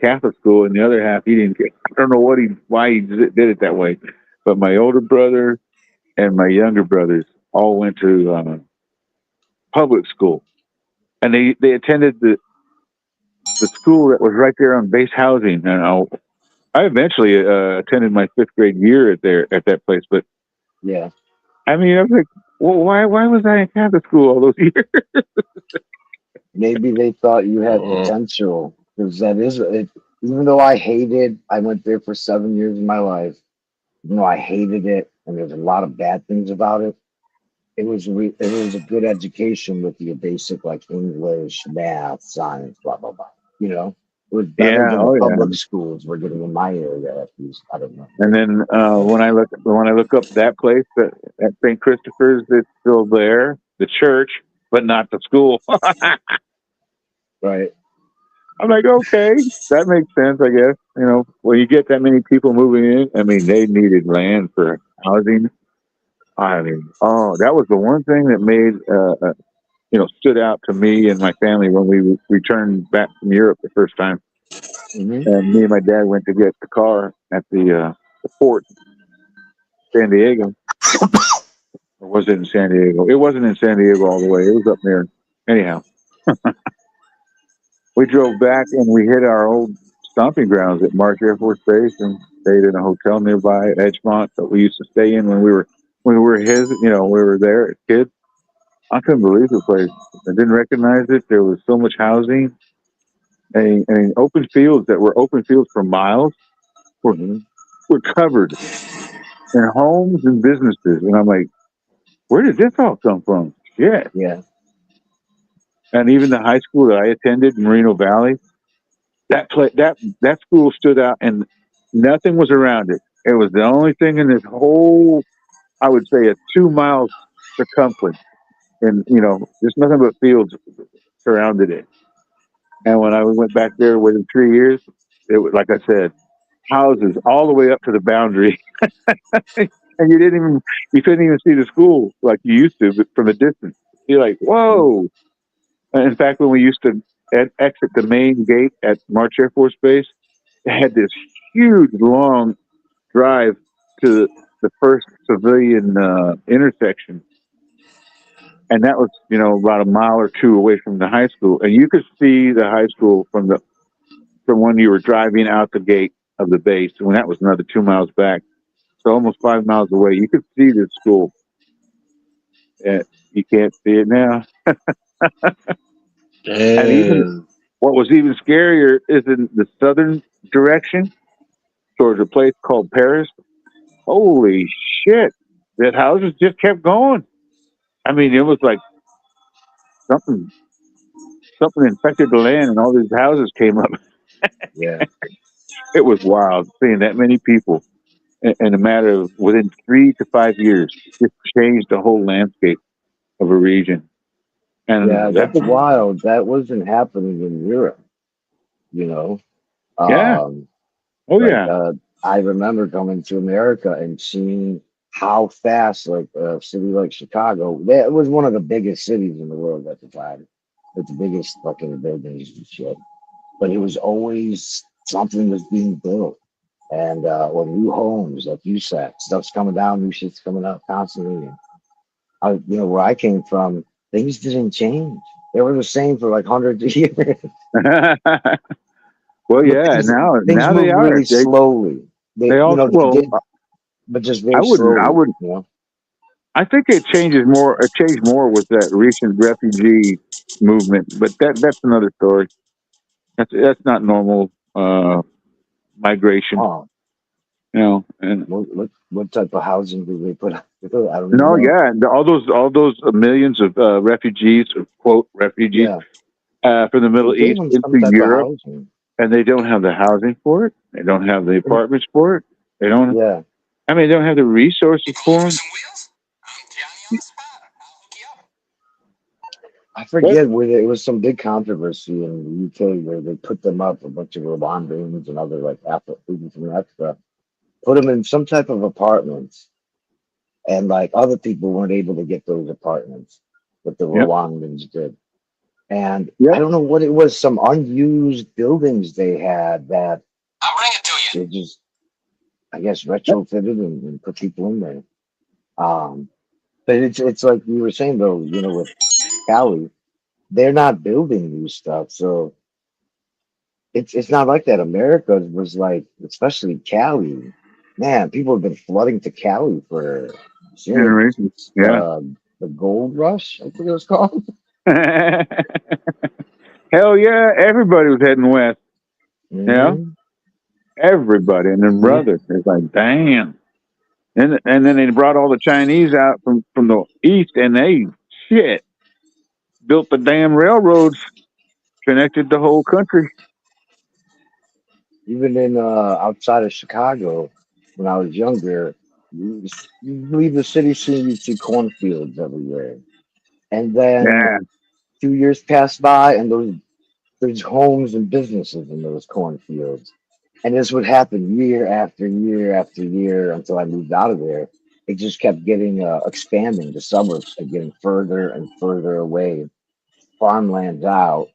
Catholic school, and the other half he didn't get. I don't know why he did it that way, but my older brother and my younger brothers all went to public school, and they attended the school that was right there on base housing. And I eventually attended my 5th grade year at that place, but yeah, I mean, I was like, well, why was I in Catholic school all those years? Maybe they thought you had potential, because that is it. Even though I went there for 7 years of my life. Even though I hated it, and there's a lot of bad things about it. It was a good education with your basic like English, math, science, blah blah blah. It was better than the public schools we're getting in my area, at least. I don't know. And then when I look up that place at St. Christopher's, it's still there, the church, but not the school. Right. I'm like, okay, that makes sense, I guess. When you get that many people moving in, I mean, they needed land for housing. I mean, that was the one thing that made, stood out to me and my family when we returned back from Europe the first time. Mm-hmm. And me and my dad went to get the car at the port, San Diego. Or was it in San Diego? It wasn't in San Diego all the way. It was up there. Anyhow, we drove back and we hit our old stomping grounds at March Air Force Base and stayed in a hotel nearby at Edgemont that we used to stay in when we were we were there as kids. I couldn't believe the place. I didn't recognize it. There was so much housing and open fields that were open fields for miles were covered in homes and businesses. And I'm like, where did this all come from? Shit. Yeah. And even the high school that I attended in Moreno Valley, that school stood out, and nothing was around it. It was the only thing in this whole, I would say, a 2-mile circumference, and just nothing but fields surrounded it. And when I went back there within 3 years, it was, like I said, houses all the way up to the boundary, and you couldn't even see the school like you used to, but from a distance. You're like, whoa. In fact, when we used to exit the main gate at March Air Force Base, it had this huge, long drive to the first civilian intersection. And that was, about a mile or two away from the high school. And you could see the high school from when you were driving out the gate of the base. And when that was another 2 miles back. So almost 5 miles away, you could see this school. And you can't see it now. And even what was even scarier is in the southern direction towards a place called Paris. Holy shit. That houses just kept going. I mean, it was like something infected the land and all these houses came up. Yeah. It was wild seeing that many people in a matter of within 3 to 5 years. It changed the whole landscape of a region. And yeah, that's wild. That wasn't happening in Europe, Yeah. I remember coming to America and seeing how fast, like a city like Chicago, that was one of the biggest cities in the world at the time, with the biggest fucking buildings and shit. But it was always something was being built, and or new homes, like you said, stuff's coming down, new shit's coming up constantly. And where I came from, things didn't change. They were the same for like hundreds of years. Well, But yeah. things Now they move are. really slowly. They all. They Well, did, but just I very wouldn't. I slowly. would. I think it changes more. It changed more with that recent refugee movement, but that's another story. That's not normal migration, Oh, And what type of housing do they put? I don't even no, know. yeah, all those millions of refugees, or quote refugees, Yeah, from the they Middle gave East them some into type of Europe, housing. and they don't have the housing for it. They don't have the apartments for it. They don't. Yeah, I mean, they don't have the resources for them. I What? forget where it was some big controversy in the UK where they put them up, a bunch of Rwandans and other like people from Africa, put them in some type of apartments, and like other people weren't able to get those apartments, but the Yep. Rwandans did. And I Yep. don't know what it was, some unused buildings they had that they just, I guess, retrofitted and put people in there. But it's like you were saying though, with Cali, they're not building new stuff, so it's not like that. America was like, especially Cali, man, people have been flooding to Cali for shit Generations. since Yeah. the gold rush, I think it was called. Hell yeah! Everybody was heading west. Yeah, Hmm. everybody and their brother. It's like, damn. And then they brought all the Chinese out from the east, and they shit built the damn railroads, connected the whole country. Even in outside of Chicago, when I was younger, you leave the city soon, you'd see cornfields everywhere. And then Yeah, 2 years pass by, and there's homes and businesses in those cornfields. And this would happen year after year after year until I moved out of there. It just kept getting expanding. The suburbs kept getting further and further away. Farmland's out,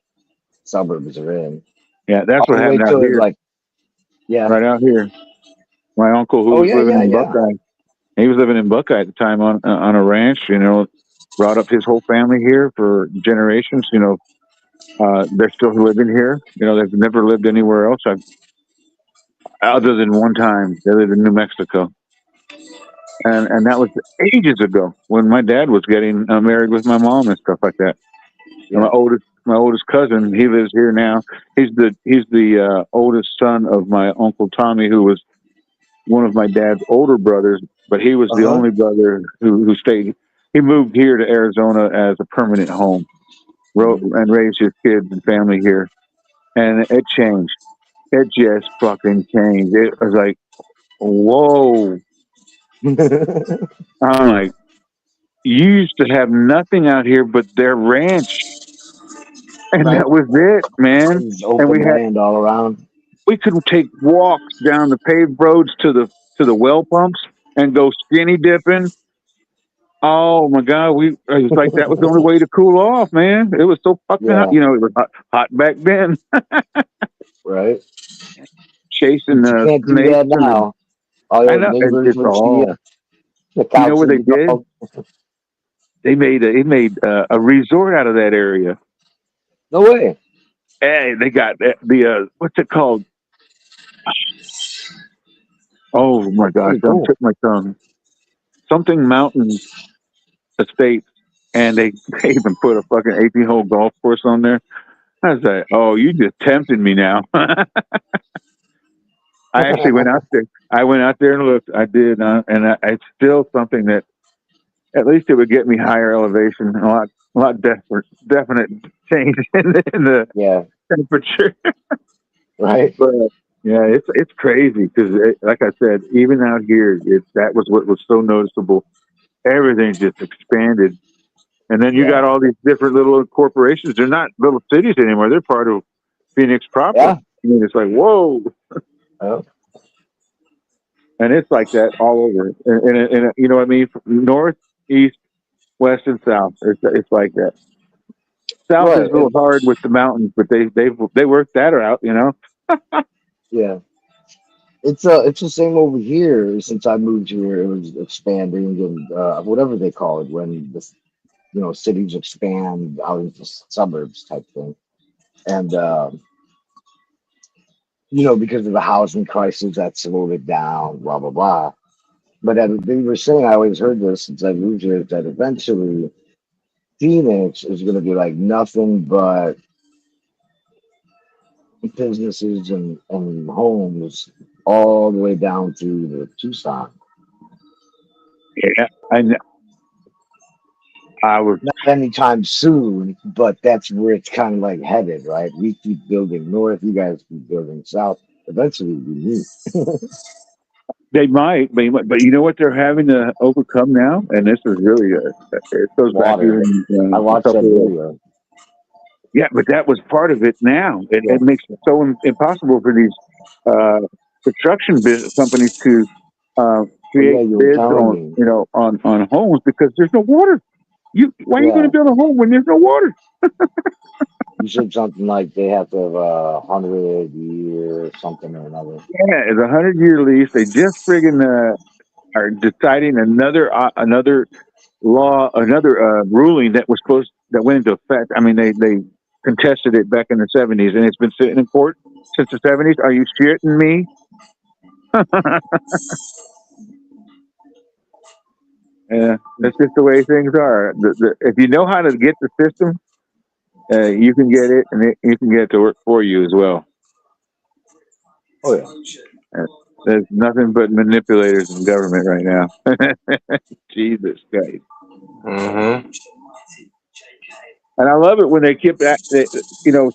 suburbs are in. yeah. That's All what the way happened out to here, like, yeah. right out here. My uncle, who Oh was yeah, living yeah, in yeah. Buckeye, he was living in Buckeye at the time on a ranch. Brought up his whole family here for generations. They're still living here. They've never lived anywhere else. Other than one time, they lived in New Mexico, and that was ages ago when my dad was getting married with my mom and stuff like that. And Yeah. my oldest cousin, he lives here now. He's the oldest son of my uncle Tommy, who was one of my dad's older brothers, but he was the Uh-huh. only brother who stayed. He moved here to Arizona as a permanent home, wrote Mhm. and raised his kids and family here, and it changed. It just fucking changed. It was like, whoa. I'm like, you used to have nothing out here but their ranch, and Right? that was it, man. There's And open land all around. we could take walks down the paved roads to the well pumps and go skinny dipping. Oh my God, it was like that was the only way to cool off, man. It was so fucking hot. Yeah, It was hot back then. right. Chasing But you can't do snakes that and now. All I your know neighbors it's would see you. all. The You know cops what would they be did? called. They made a resort out of that area. No way. Hey, they got the what's it called? Oh my That's gosh, pretty I'm cool. took my tongue. Something Mountain Estate, and they they even put a fucking 18-hole golf course on there. I was like, oh, you just tempted me now. I actually went out there. I went out there and looked. I did, and it's still something that at least it would get me higher elevation, a lot definite change in the Yeah, temperature. right. But yeah, it's crazy because, like I said, even out here, that was what was so noticeable. Everything just expanded, and then you got Yeah, all these different little corporations. They're not little cities anymore. They're part of Phoenix proper. yeah. I mean, it's like, whoa. Oh, and it's like that all over. And you know what I mean? North, east, west, and south. It's like that. South is Right. a little hard with the mountains, but they worked that out. You know. Yeah. It's the same over here. Since I moved here, it was expanding and whatever they call it when cities expand out into suburbs type thing. And because of the housing crisis, that slowed it down. Blah blah blah. But they were saying, I always heard this since I moved here, that eventually Phoenix is going to be like nothing but businesses and homes all the way down to the Tucson. Yeah, I was. Not anytime soon, but that's where it's kind of like headed, right? We keep building north, you guys keep building south. Eventually, we meet. They might, but you know what they're having to overcome now, and this is really it goes back Water. even I a watched that couple of video. yeah, but that was part of it. Now Yeah, it makes it so impossible for these construction business companies to yeah, create you were bids telling on me. on homes because there's no water. Why are you going Yeah, to build a home when there's no water? you said something like they have to have 100 a year or something or another. Yeah, it's a 100-year lease. They just friggin' are deciding another law, another ruling that went into effect. I mean, they contested it back in the 70s, and it's been sitting in court since the 70s. Are you shitting me? Yeah, that's just the way things are. If you know how to get the system, you can get it, and you can get it to work for you as well. Oh yeah. There's nothing but manipulators in government right now. Jesus Christ. Mm-hmm. And I love it when they keep that,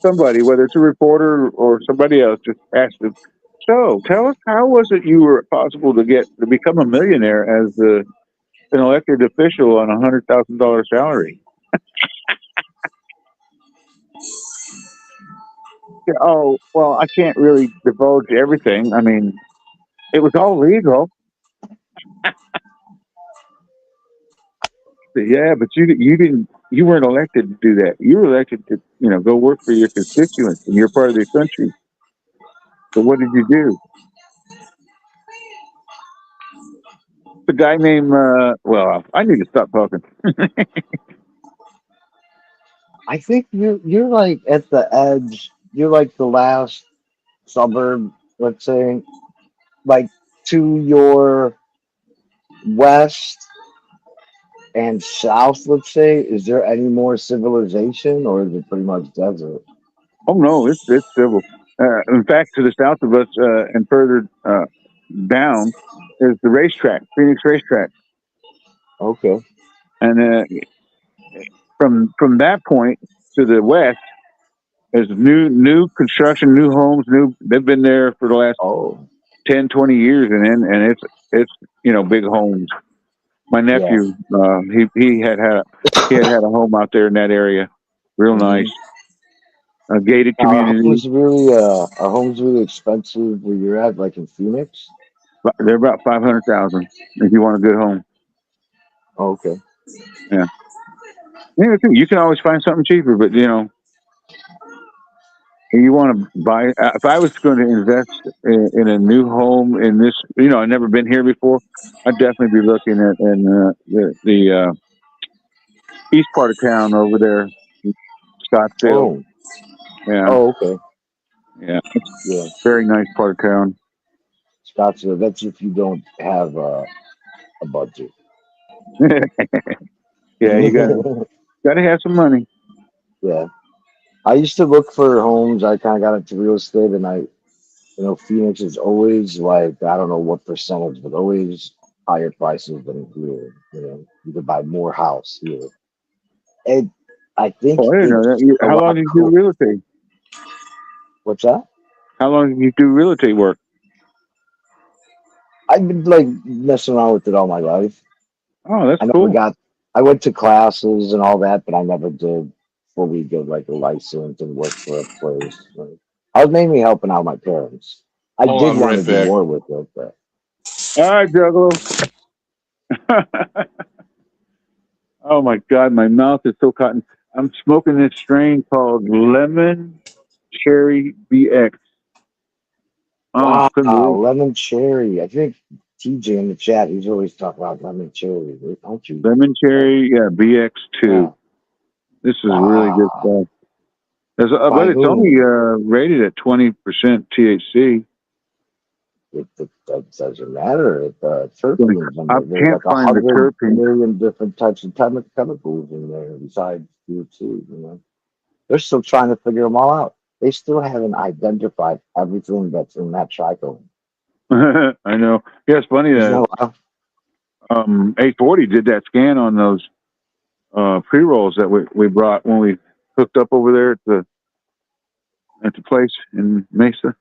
somebody, whether it's a reporter or somebody else, just ask them, so tell us, how was it you were possible to become a millionaire as an elected official on $100,000 salary? Yeah, oh, well, I can't really divulge everything. I mean, it was all legal. Yeah, but you weren't elected to do that. You were elected to, go work for your constituents and you're part of the country. So what did you do? The guy named, well, I need to stop talking. I think you're like at the edge. You're like the last suburb, let's say, like to your west and south, let's say. Is there any more civilization, or is it pretty much desert? Oh no, it's civil. In fact, to the south of us and further down is the racetrack, Phoenix Racetrack, Okay. and from that point to the west is new construction, new homes, new. They've been there for the last Oh, 10, 20 years, and it's big homes. My yeah. nephew, he had a home out there in that area, real Hmm. nice, a gated Are community. homes really expensive where you're at, like in Phoenix? They're about 500,000 if you want a good home. Oh, okay. Yeah, you can always find something cheaper, but you want to buy. If I was going to invest in a new home in this, I've never been here before, I'd definitely be looking at in the east part of town over there, Scottsdale. Oh, Yeah, oh, okay. yeah, it's Yeah. a very nice part of town. Scottsdale. That's if you don't have a budget. Yeah, you gotta have some money. Yeah. I used to look for homes. I kind of got into real estate, and Phoenix is always like, I don't know what percentage, but always higher prices than here. You could buy more house here. And I think Oh, I didn't know it's that. a How long lot did you do cool. real estate? What's that? How long did you do real estate work? I've been like messing around with it all my life. Oh, that's I never cool. got, I went to classes and all that, but I never did fully get like a license and work for a place. I was mainly helping out my parents. I Hold did on, want to right do back. more with it, but All right, Juggalo. Oh my God, my mouth is so cotton. I'm smoking this strain called Lemon Cherry BX. Wow, Couldn't believe it. lemon cherry. I think TJ in the chat, he's always talking about lemon cherry. Don't you? Lemon Cherry, yeah, BX2. Yeah. This is really good Wow. stuff. By But it's only whom? rated at 20% THC. That doesn't matter. Terpenes in I there. There's can't like a find the 100 terpenes. million different types of chemicals in there besides CO2. They're still trying to figure them all out. They still haven't identified everything that's in that trichome. I know. Yeah, it's funny Isn't that that wild? 840 did that scan on those pre-rolls that we brought when we hooked up over there at the place in Mesa.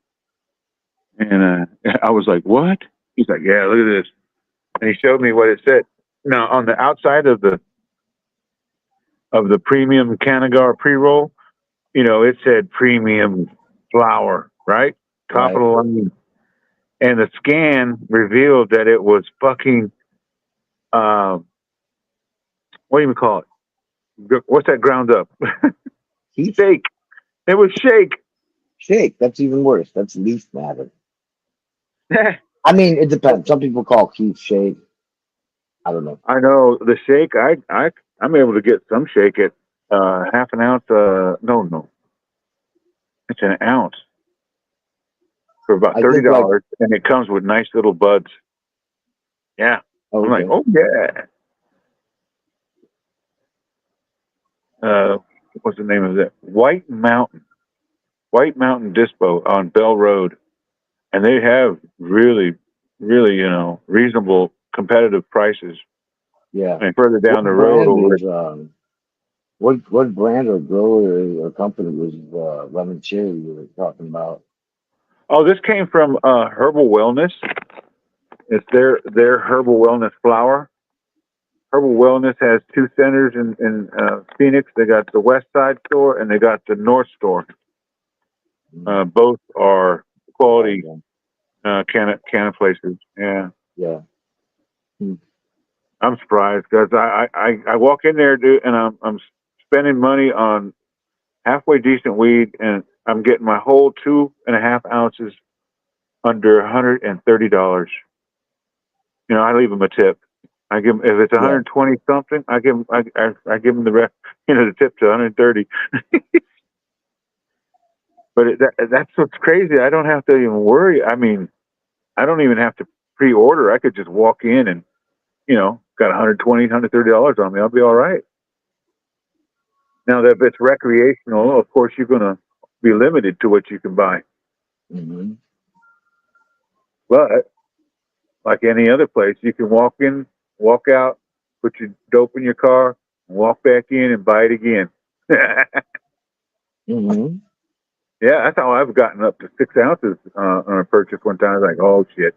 And I was like, what? He's like, yeah, look at this. And he showed me what it said. Now, on the outside of the premium Canagar pre-roll, it said premium flower, right? Top of Right. the line. And the scan revealed that it was fucking, what do you call it? What's that ground up? Shake. It was shake. Shake. That's even worse. That's leaf matter. I mean, it depends. Some people call Keith shake. I don't know. I know the shake. I'm able to get some shake at half an ounce. No, it's an ounce for about I think $30, and it comes with nice little buds. Yeah, I'm like, oh yeah. What's the name of that? White Mountain Dispo on Bell Road, and they have really, really, reasonable, competitive prices. Yeah. And further down the What road brand over is what brand or grower or company was lemon cherry you were talking about? Oh, this came from Herbal Wellness. It's their Herbal Wellness flower. Herbal Wellness has two centers in Phoenix. They got the West Side store and they got the North store. Both are quality canna places. Yeah. Yeah. I'm surprised because I walk in there, dude, and I'm spending money on halfway decent weed, and I'm getting my whole 2.5 ounces under $130. I leave them a tip. I give them, if it's 120 something, I give them I give them the rest, the tip to 130. But that's what's crazy. I don't have to even worry. I mean, I don't even have to pre-order. I could just walk in and got $120, $130 on me. I'll be all right. Now that if it's recreational, of course you're gonna be limited to what you can buy. Mm-hmm. But like any other place, you can walk in, walk out, put your dope in your car, walk back in and buy it again. Mm-hmm. Yeah, that's how I've gotten up to 6 ounces on a purchase one time. I was like, oh shit,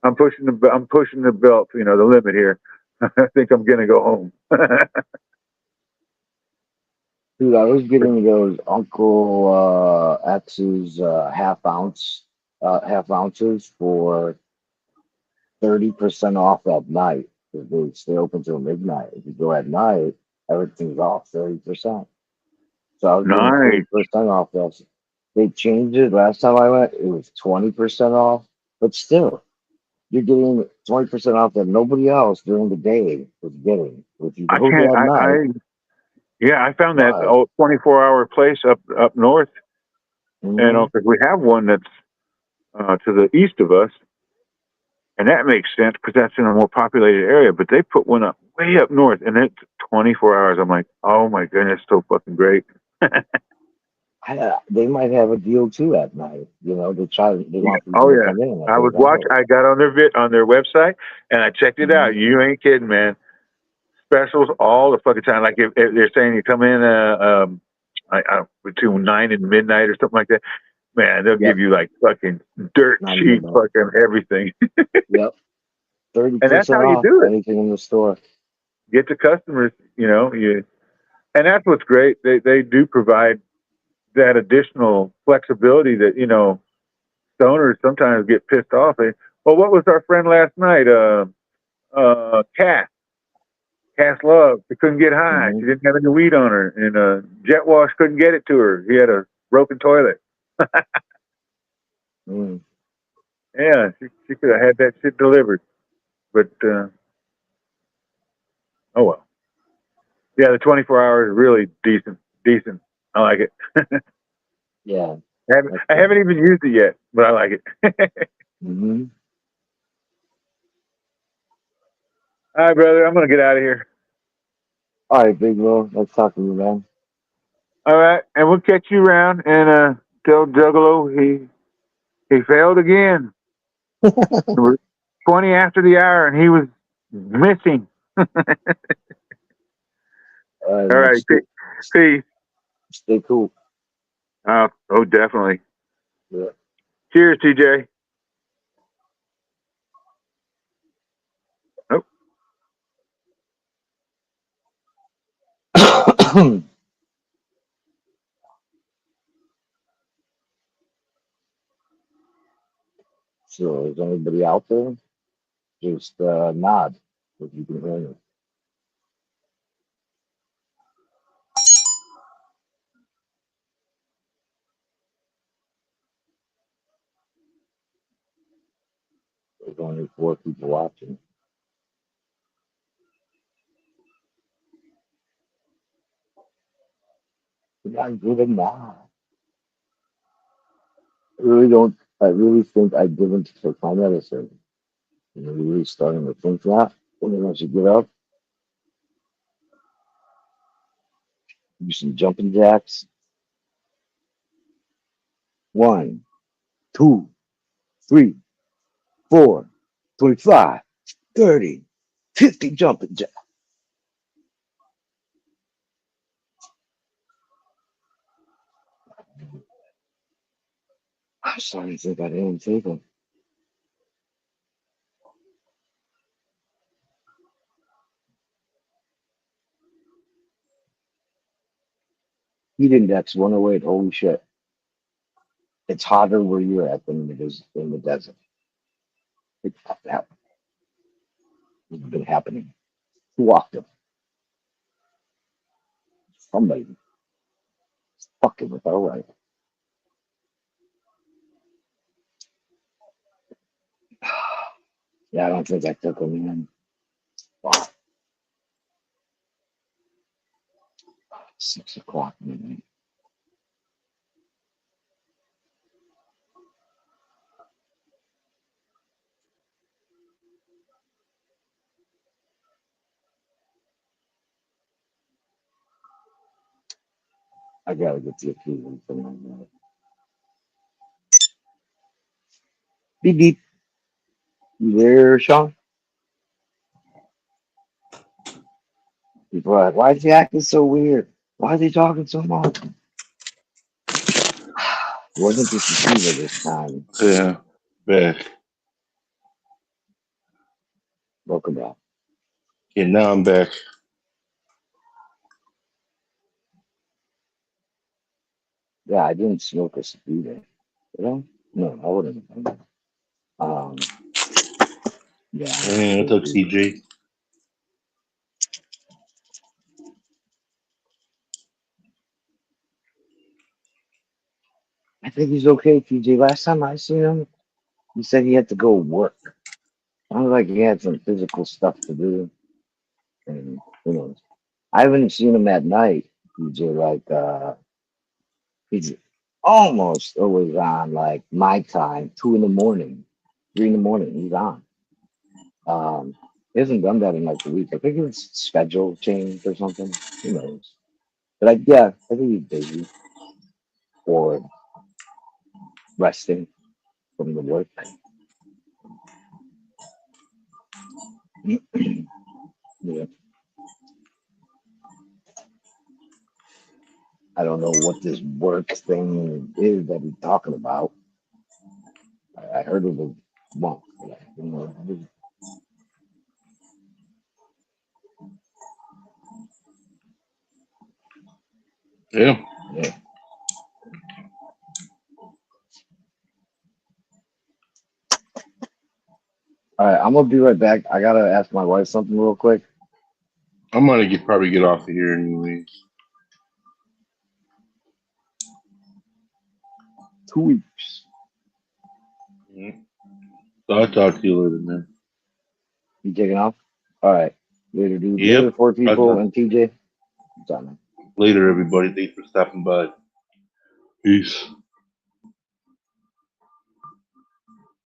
I'm pushing the belt, the limit here. I think I'm gonna go home. Dude, I was getting those Uncle X's half ounces for 30% off at night. They stay open till midnight. If you go at night, everything's off 30%. So I was getting Nice. 30% off those. They changed it last time I went. It was 20% off, but still, you're getting 20% off that nobody else during the day was getting. If you I go can't. there at night, I found that wild. 24-hour place up north, Mm-hmm. because we have one that's to the east of us, and that makes sense because that's in a more populated area. But they put one up way up north, and it's 24 hours. I'm like, oh my goodness, so fucking great. They might have a deal too at night. They want people Oh to yeah, come in. I was watching. I got on their website and I checked it out. You ain't kidding, man. Specials all the fucking time. Like if they're saying you come in between 9 and midnight or something like that, man, they'll give you like fucking dirt cheap fucking everything. Yep. 30% and that's how you off do it. anything in the store. Get the customers, and that's what's great. They do provide that additional flexibility that, stoners sometimes get pissed off. Well, what was our friend last night? Cass Love. She couldn't get high. She didn't have any weed on her, and Jet Wash couldn't get it to her. He had a broken toilet. Yeah, she could have had that shit delivered, but oh well. Yeah, the 24 hours is really decent. Decent. I like it. Yeah. I haven't even used it yet, but I like it. All right, brother. I'm gonna get out of here. All right, Big Will. Nice talking to you, man. All right, and we'll catch you around and tell Juggalo he failed again. It was 20 after the hour, and he was missing. All right, peace. Stay cool. Oh, definitely. Yeah. Cheers, TJ. Oh. So, is anybody out there? Just nod if you can hear me. There's only 4 people watching. I give a nod. I really think I didn't take my medicine. You're really starting to think that when you want you get up, do some jumping jacks. 1, 2, 3, 4, 25, 30, 50 jumping jacks. I'm starting to think I didn't take them. Heat index 108. Holy shit. It's hotter where you're at than it is in the desert. It's been happening too often. Somebody fucking with our right. Yeah, I don't think I took them in. Wow. 6 o'clock midnight. I gotta get the approval from my beep beep. You there, Sean? People are like, why is he acting so weird? Why is he talking so much? It wasn't the sativa this time. Yeah, back. Welcome back. Yeah, now I'm back. Yeah, I didn't smoke a sativa. Did I? No, I wouldn't have done that. Yeah. Hey, what's up, TJ? I think he's okay, TJ. Last time I seen him, he said he had to go work. Sounds like he had some physical stuff to do. And who knows? I haven't seen him at night, TJ. Like, he's almost always on, like, my time, 2 in the morning, 3 in the morning. He's on. He hasn't done that in like a week. I think it's schedule change or something. Who knows? But I think he's busy or resting from the work. Yeah. I don't know what this work thing is that he's talking about. I heard of it once, but I don't know what it is. Yeah. Yeah. I'm gonna be right back. I gotta ask my wife something real quick. I'm gonna probably get off of here anyways. 2 weeks. Yeah. So I'll talk to you later, man. You taking off? All right. Later, dude. Yep. Later, 4 people and TJ. What's up, man? Later, everybody. Thanks for stopping by. Peace.